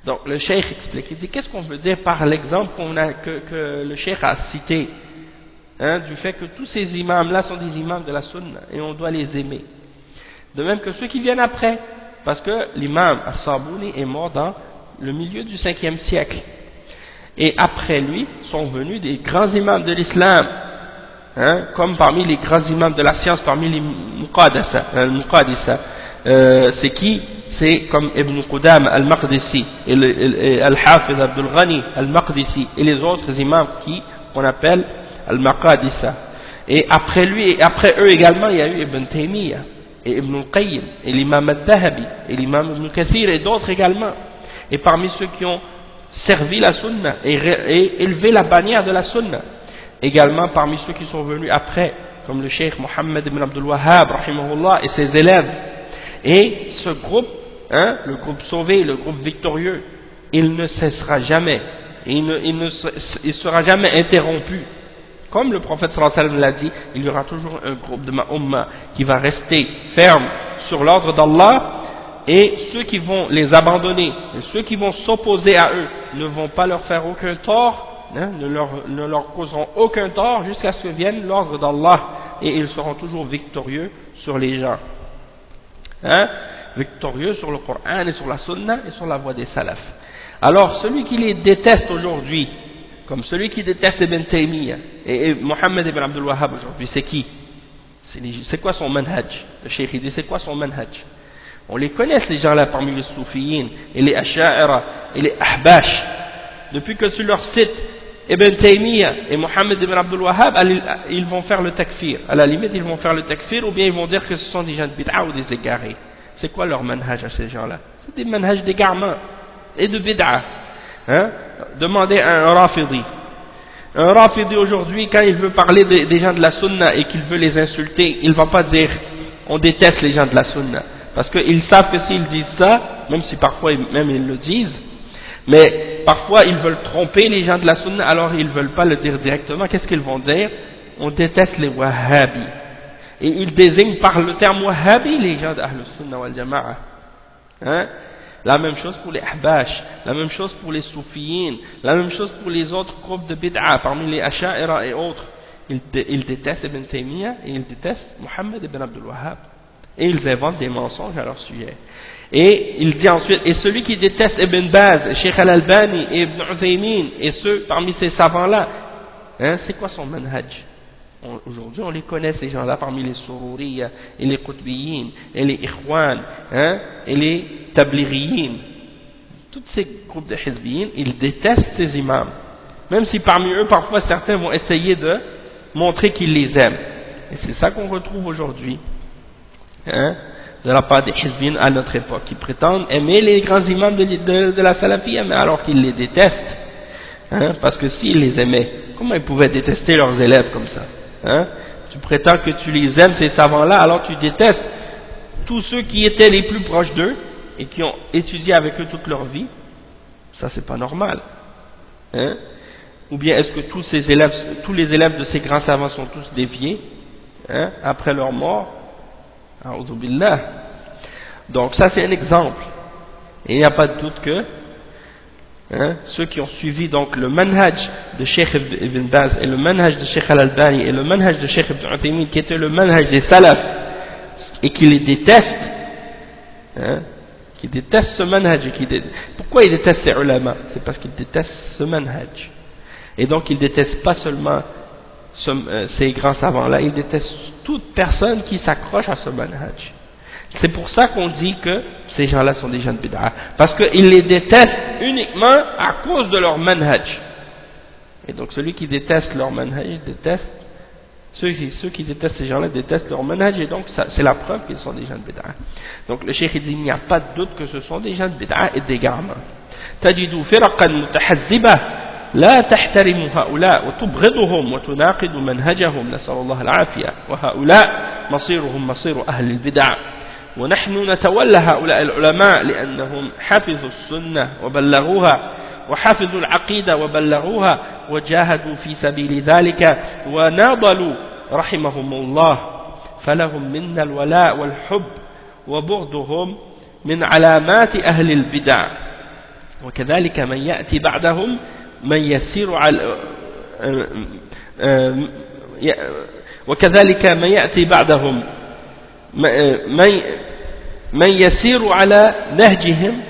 Donc le cheikh explique, il dit qu'est-ce qu'on veut dire par l'exemple que le cheikh a cité, du fait que tous ces imams-là sont des imams de la sunna et on doit les aimer. De même que ceux qui viennent après, parce que l'imam As-Sabouni est mort dans le milieu du 5e siècle. Et après lui sont venus des grands imams de l'islam, comme parmi les grands imams de la science, parmi les Muqaddisa. C'est qui? C'est comme Ibn Qudam al-Maqdisi et Al-Hafiz Abdul Ghani al-Maqdisi et les autres imams qu'on appelle al-Maqadisa. Et après lui et après eux également, il y a eu Ibn Taymiyyah et Ibn al-Qayyim et l'imam al-Dhahabi et l'imam Ibn Kathir et d'autres également. Et parmi ceux qui ont servi la sunna et élevé la bannière de la sunna, également parmi ceux qui sont venus après, comme le cheikh Mohammed ibn Abdul Wahhab rahimahullah et ses élèves. Et ce groupe, le groupe sauvé, le groupe victorieux, il ne cessera jamais, il ne sera jamais interrompu. Comme le prophète sallallahu alayhi wa sallam l'a dit, il y aura toujours un groupe de ma umma qui va rester ferme sur l'ordre d'Allah, et ceux qui vont les abandonner, et ceux qui vont s'opposer à eux, ne vont pas leur faire aucun tort, ne leur causeront aucun tort jusqu'à ce que vienne l'ordre d'Allah, et ils seront toujours victorieux sur les gens. Victorieux sur le Coran et sur la Sunna et sur la voie des salafs. Alors celui qui les déteste aujourd'hui, comme celui qui déteste Ibn Taymiyyah et Mohammed ibn Abdul Wahhab aujourd'hui, c'est qui? C'est quoi son manhaj? Le cheikh dit c'est quoi son manhaj? On les connaît ces gens-là parmi les soufiyin et les asha'ira et les ahbash. Depuis que tu leur cites Ibn Taymiyyah et Mohammed ibn Abdul Wahhab, ils vont faire le takfir. À la limite, ils vont faire le takfir, ou bien ils vont dire que ce sont des gens de bid'a ou des égarés. C'est quoi leur manhaj à ces gens-là? C'est des manhaj d'égarement et de bid'a. Demandez à un rafidi. Un rafidi aujourd'hui, quand il veut parler des gens de la sunna et qu'il veut les insulter, il ne va pas dire on déteste les gens de la sunna. Parce qu'ils savent que s'ils disent ça, même si parfois même ils le disent, mais parfois ils veulent tromper les gens de la sunna, alors ils ne veulent pas le dire directement. Qu'est-ce qu'ils vont dire? On déteste les wahhabis. Et ils désignent par le terme wahhabi les gens d'Ahl Sunnah wal Jama'a. La même chose pour les ahbash, la même chose pour les soufiyin, la même chose pour les autres groupes de bid'a, parmi les asha'ira et autres. Ils détestent Ibn Taymiyyah et ils détestent Mohammed ibn Abdul Wahhab. Et ils inventent des mensonges à leur sujet. Et il dit ensuite, et celui qui déteste Ibn Baz, Sheikh Al-Albani et Ibn Uthaymin, et ceux parmi ces savants-là, c'est quoi son manhaj? Aujourd'hui on les connaît ces gens-là parmi les Sururiya et les Qutbiyin et les Ikhwan et les Tabliriyin. Tous ces groupes de Hizbiyin, ils détestent ces imams. Même si parmi eux parfois certains vont essayer de montrer qu'ils les aiment. Et c'est ça qu'on retrouve aujourd'hui. De la part des Hizbiyin à notre époque, qui prétendent aimer les grands imams de la Salafiyya, mais alors qu'ils les détestent. Parce que s'ils les aimaient, comment ils pouvaient détester leurs élèves comme ça? Tu prétends que tu les aimes, ces savants-là, alors tu détestes tous ceux qui étaient les plus proches d'eux et qui ont étudié avec eux toute leur vie. Ça, c'est pas normal. Ou bien est-ce que tous les élèves de ces grands savants sont tous déviés après leur mort? A'udhu billah. Donc ça c'est un exemple. Et il n'y a pas de doute que Hein, ceux qui ont suivi donc le manhaj de Cheikh Ibn Baz et le manhaj de Cheikh Al-Albani et le manhaj de Cheikh Ibn Uthaymin, qui était le manhaj des salaf, et qui les détestent, hein, qui détestent ce manhaj. Pourquoi ils détestent ces ulama? C'est parce qu'ils détestent ce manhaj. Et donc ils détestent pas seulement ces grands savants-là, ils détestent toute personne qui s'accroche à ce manhaj. C'est pour ça qu'on dit que ces gens-là sont des gens de bid'a, parce qu'ils les détestent uniquement à cause de leur manhaj. Et donc celui qui déteste leur manhaj, déteste ceux qui détestent ces gens-là détestent leur manhaj, et donc c'est la preuve qu'ils sont des gens de bid'a. Donc le cheikh dit, il n'y a pas de doute que ce sont des gens de bid'a et d'égarement. تجد فرقا متحزبة لا تحترم هؤلاء وتبغضهم وتناقض منهجهم نسأل الله العافية وهؤلاء مصيرهم مصير أهل البدع ونحن نتولى هؤلاء العلماء لأنهم حفظوا السنة وبلغوها وحفظوا العقيدة وبلغوها وجاهدوا في سبيل ذلك وناضلوا رحمهم الله فلهم منا الولاء والحب وبغضهم من علامات أهل البدع وكذلك من يأتي بعدهم من يسير على وكذلك من يأتي بعدهم من يسير على نهجهم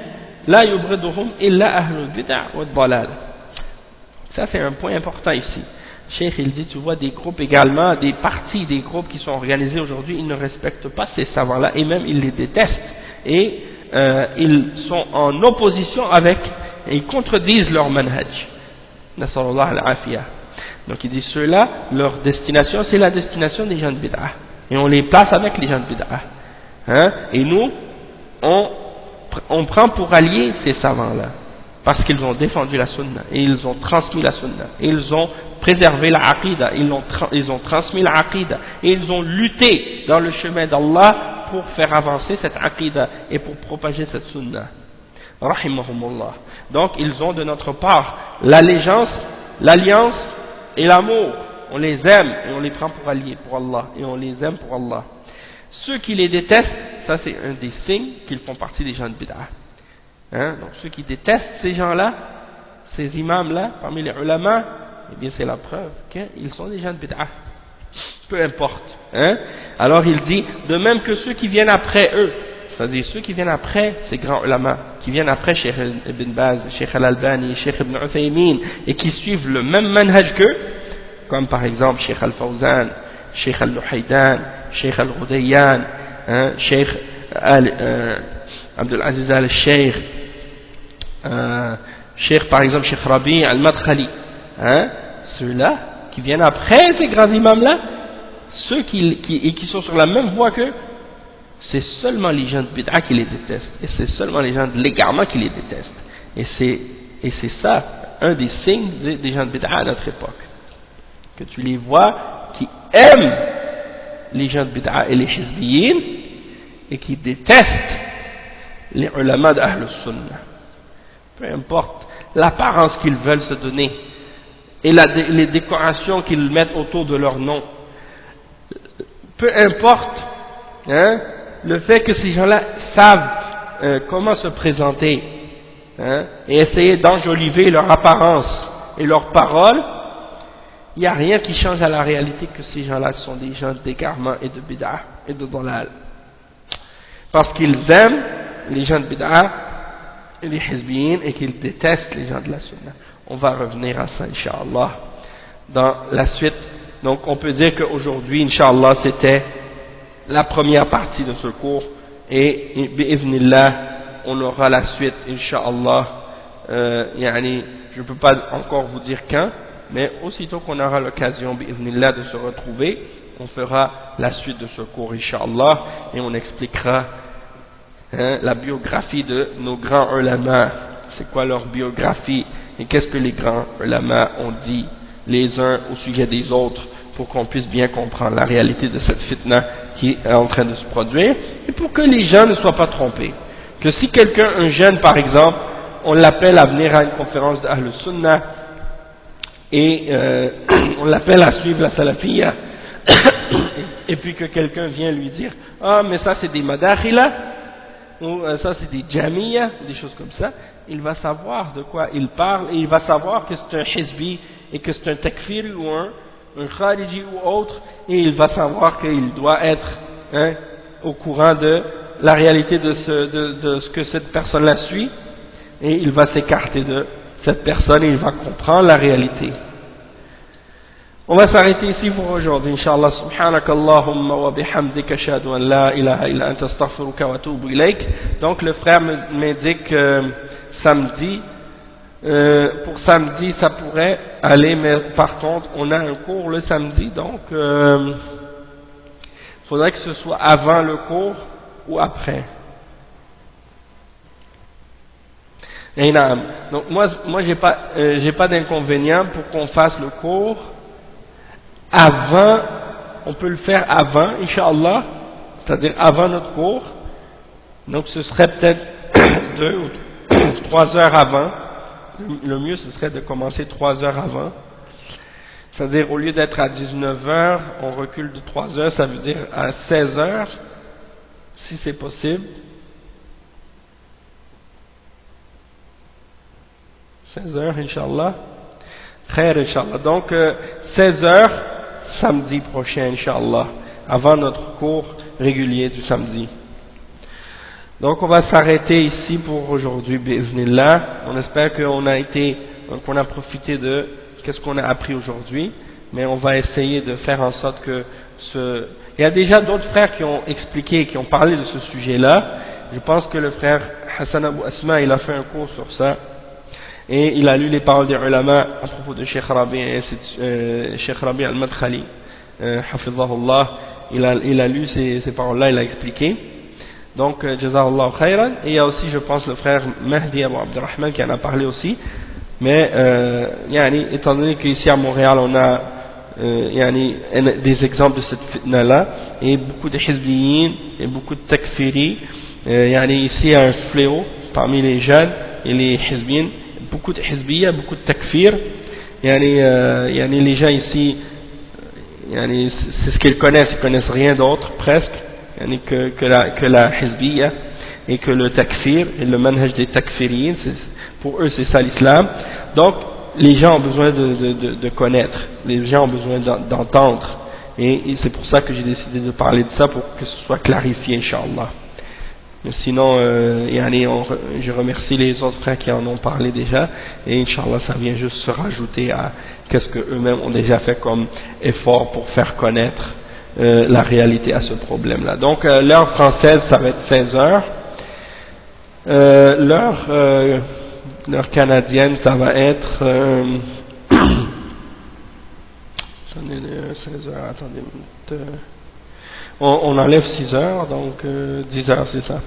لا يبغضهم إلا أهل البدع والضلال. Ça c'est un point important ici. Cheikh il dit, tu vois des groupes également, des partis, des groupes qui sont organisés aujourd'hui, ils ne respectent pas ces savants-là et même ils les détestent et ils sont en opposition avec et ils contredisent leur manhaj. Nasallallahu al-afiyah. Donc il dit ceux-là, leur destination c'est la destination des gens de bid'a. Et on les place avec les gens de bid'a. Hein? Et nous, on prend pour alliés ces savants-là. Parce qu'ils ont défendu la sunna. Et ils ont transmis la sunna. Et ils ont préservé la aqidah. Ils ont transmis la aqidah. Et ils ont lutté dans le chemin d'Allah pour faire avancer cette aqidah et pour propager cette sunna. Rahimahumullah. Donc ils ont de notre part l'allégeance, l'alliance et l'amour. On les aime et on les prend pour alliés pour Allah. Et on les aime pour Allah. Ceux qui les détestent, ça c'est un des signes qu'ils font partie des gens de bid'a. Hein? Donc ceux qui détestent ces gens-là, ces imams-là, parmi les ulama, eh bien c'est la preuve qu'ils sont des gens de bid'a. Peu importe. Hein? Alors il dit, de même que ceux qui viennent après eux, c'est-à-dire ceux qui viennent après ces grands ulama, qui viennent après Cheikh Ibn Baz, Cheikh Al-Albani, Cheikh Ibn Uthaymin, et qui suivent le même manhaj qu'eux, comme par exemple Cheikh Al-Fawzan, Cheikh Al-Luhaydan, Cheikh Al-Ghudayyan, hein, Cheikh Abdul Aziz Al-Sheikh, Cheikh par exemple Cheikh Rabi Al-Madkhali, hein, ceux-là qui viennent après ces grands imams-là, ceux qui sont sur la même voie qu'eux, c'est seulement les gens de bid'a qui les détestent, et c'est seulement les gens de l'égarement qui les détestent, et c'est ça un des signes des gens de bid'a à notre époque, que tu les vois qui aiment les gens de bid'a et les hizbiyin et qui détestent les ulama d'Ahl Sunnah. Peu importe l'apparence qu'ils veulent se donner et les décorations qu'ils mettent autour de leur nom, peu importe hein, le fait que ces gens-là savent comment se présenter hein, et essayer d'enjoliver leur apparence et leurs paroles, il n'y a rien qui change à la réalité que ces gens-là sont des gens d'égarement et de bid'a et de dalal. Parce qu'ils aiment les gens de bid'a et les hizbiyin et qu'ils détestent les gens de la sunna. On va revenir à ça, Inch'Allah, dans la suite. Donc on peut dire qu'aujourd'hui, Inch'Allah, c'était la première partie de ce cours et bi'idhnillah, on aura la suite, Inch'Allah. Je ne peux pas encore vous dire quand, mais aussitôt qu'on aura l'occasion, bi'idhnillah, de se retrouver, on fera la suite de ce cours, Inch'Allah, et on expliquera la biographie de nos grands ulama, c'est quoi leur biographie, et qu'est-ce que les grands ulama ont dit les uns au sujet des autres, pour qu'on puisse bien comprendre la réalité de cette fitna qui est en train de se produire, et pour que les gens ne soient pas trompés. Que si quelqu'un, un jeune par exemple, on l'appelle à venir à une conférence d'Ahl Sunnah, et on l'appelle à suivre la salafiyya, et puis que quelqu'un vient lui dire « Ah, mais ça c'est des madakhila », ou ça c'est des jamiyah, des choses comme ça, il va savoir de quoi il parle et il va savoir que c'est un hizbi et que c'est un takfiri ou un khariji ou autre, et il va savoir qu'il doit être au courant de la réalité de ce que cette personne-là suit, et il va s'écarter de cette personne et il va comprendre la réalité. On va s'arrêter ici pour aujourd'hui, Inch'Allah. Subhanakallahumma wa bihamdika ashhadu an la ilaha illa anta astaghfiruka wa atubu ilayk. Donc le frère m'indique samedi. Pour samedi, ça pourrait aller, mais par contre, on a un cours le samedi, donc il faudrait que ce soit avant le cours ou après. Et donc moi j'ai pas d'inconvénient pour qu'on fasse le cours avant. On peut le faire avant, Inch'Allah, c'est-à-dire avant notre cours. Donc ce serait peut-être 2 ou 3 heures avant. Le mieux ce serait de commencer 3 heures avant. C'est-à-dire au lieu d'être à 19 heures, on recule de 3 heures, ça veut dire à 16 heures, si c'est possible. 16 heures, Inch'Allah. Khair, Inch'Allah. Donc, 16 heures, samedi prochain, Inch'Allah, avant notre cours régulier du samedi. Donc, on va s'arrêter ici pour aujourd'hui, bi'idhnillah. On espère qu'on a profité de qu'est-ce qu'on a appris aujourd'hui, mais on va essayer de faire en sorte que il y a déjà d'autres frères qui ont expliqué, qui ont parlé de ce sujet-là. Je pense que le frère Hassan Abou Asma, il a fait un cours sur ça. Et il a lu les paroles des ulama à propos de Cheikh Rabi al-Madkhali, hafizahullah. Il a lu ces paroles-là, il a expliqué. Donc, Jazahullah khayran. Et il y a aussi, je pense, le frère Mahdi Abou Abdurrahman qui en a parlé aussi. Mais, étant donné qu'ici à Montréal, on a des exemples de cette fitna-là, et beaucoup de hizbiyin, et beaucoup de takfiri, ici il y a un fléau parmi les jeunes et les hizbiyin. Beaucoup de hizbiyya, beaucoup de takfir. Les gens ici, c'est ce qu'ils connaissent rien d'autre presque que la hizbiyya et que le takfir et le manhaj des takfiriyin. Pour eux c'est ça l'islam. Donc les gens ont besoin de connaître, les gens ont besoin d'entendre, et c'est pour ça que j'ai décidé de parler de ça, pour que ce soit clarifié, Inch'Allah. Sinon, je remercie les autres frères qui en ont parlé déjà, et Inch'Allah ça vient juste se rajouter à qu'est-ce que eux-mêmes ont déjà fait comme effort pour faire connaître la réalité à ce problème-là. Donc l'heure française ça va être 16 heures, l'heure canadienne ça va être 16 heures, attendez, on enlève 6 heures, donc 10 heures, c'est ça.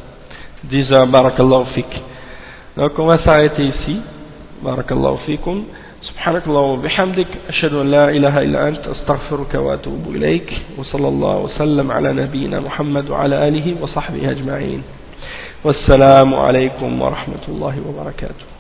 10 heures, barakallahu fik. Donc on va s'arrêter ici. Barakallahu fikum. Subhanakallah wa bihamdik. Ashhadu an la ilaha illa ant. Astaghfiruka wa atubu ilayk. Wa sallallahu wa sallam ala nabiyyina Muhammad wa ala alihi wa sahbihi ajma'in. Wassalamu alaykum wa rahmatullahi wa barakatuh.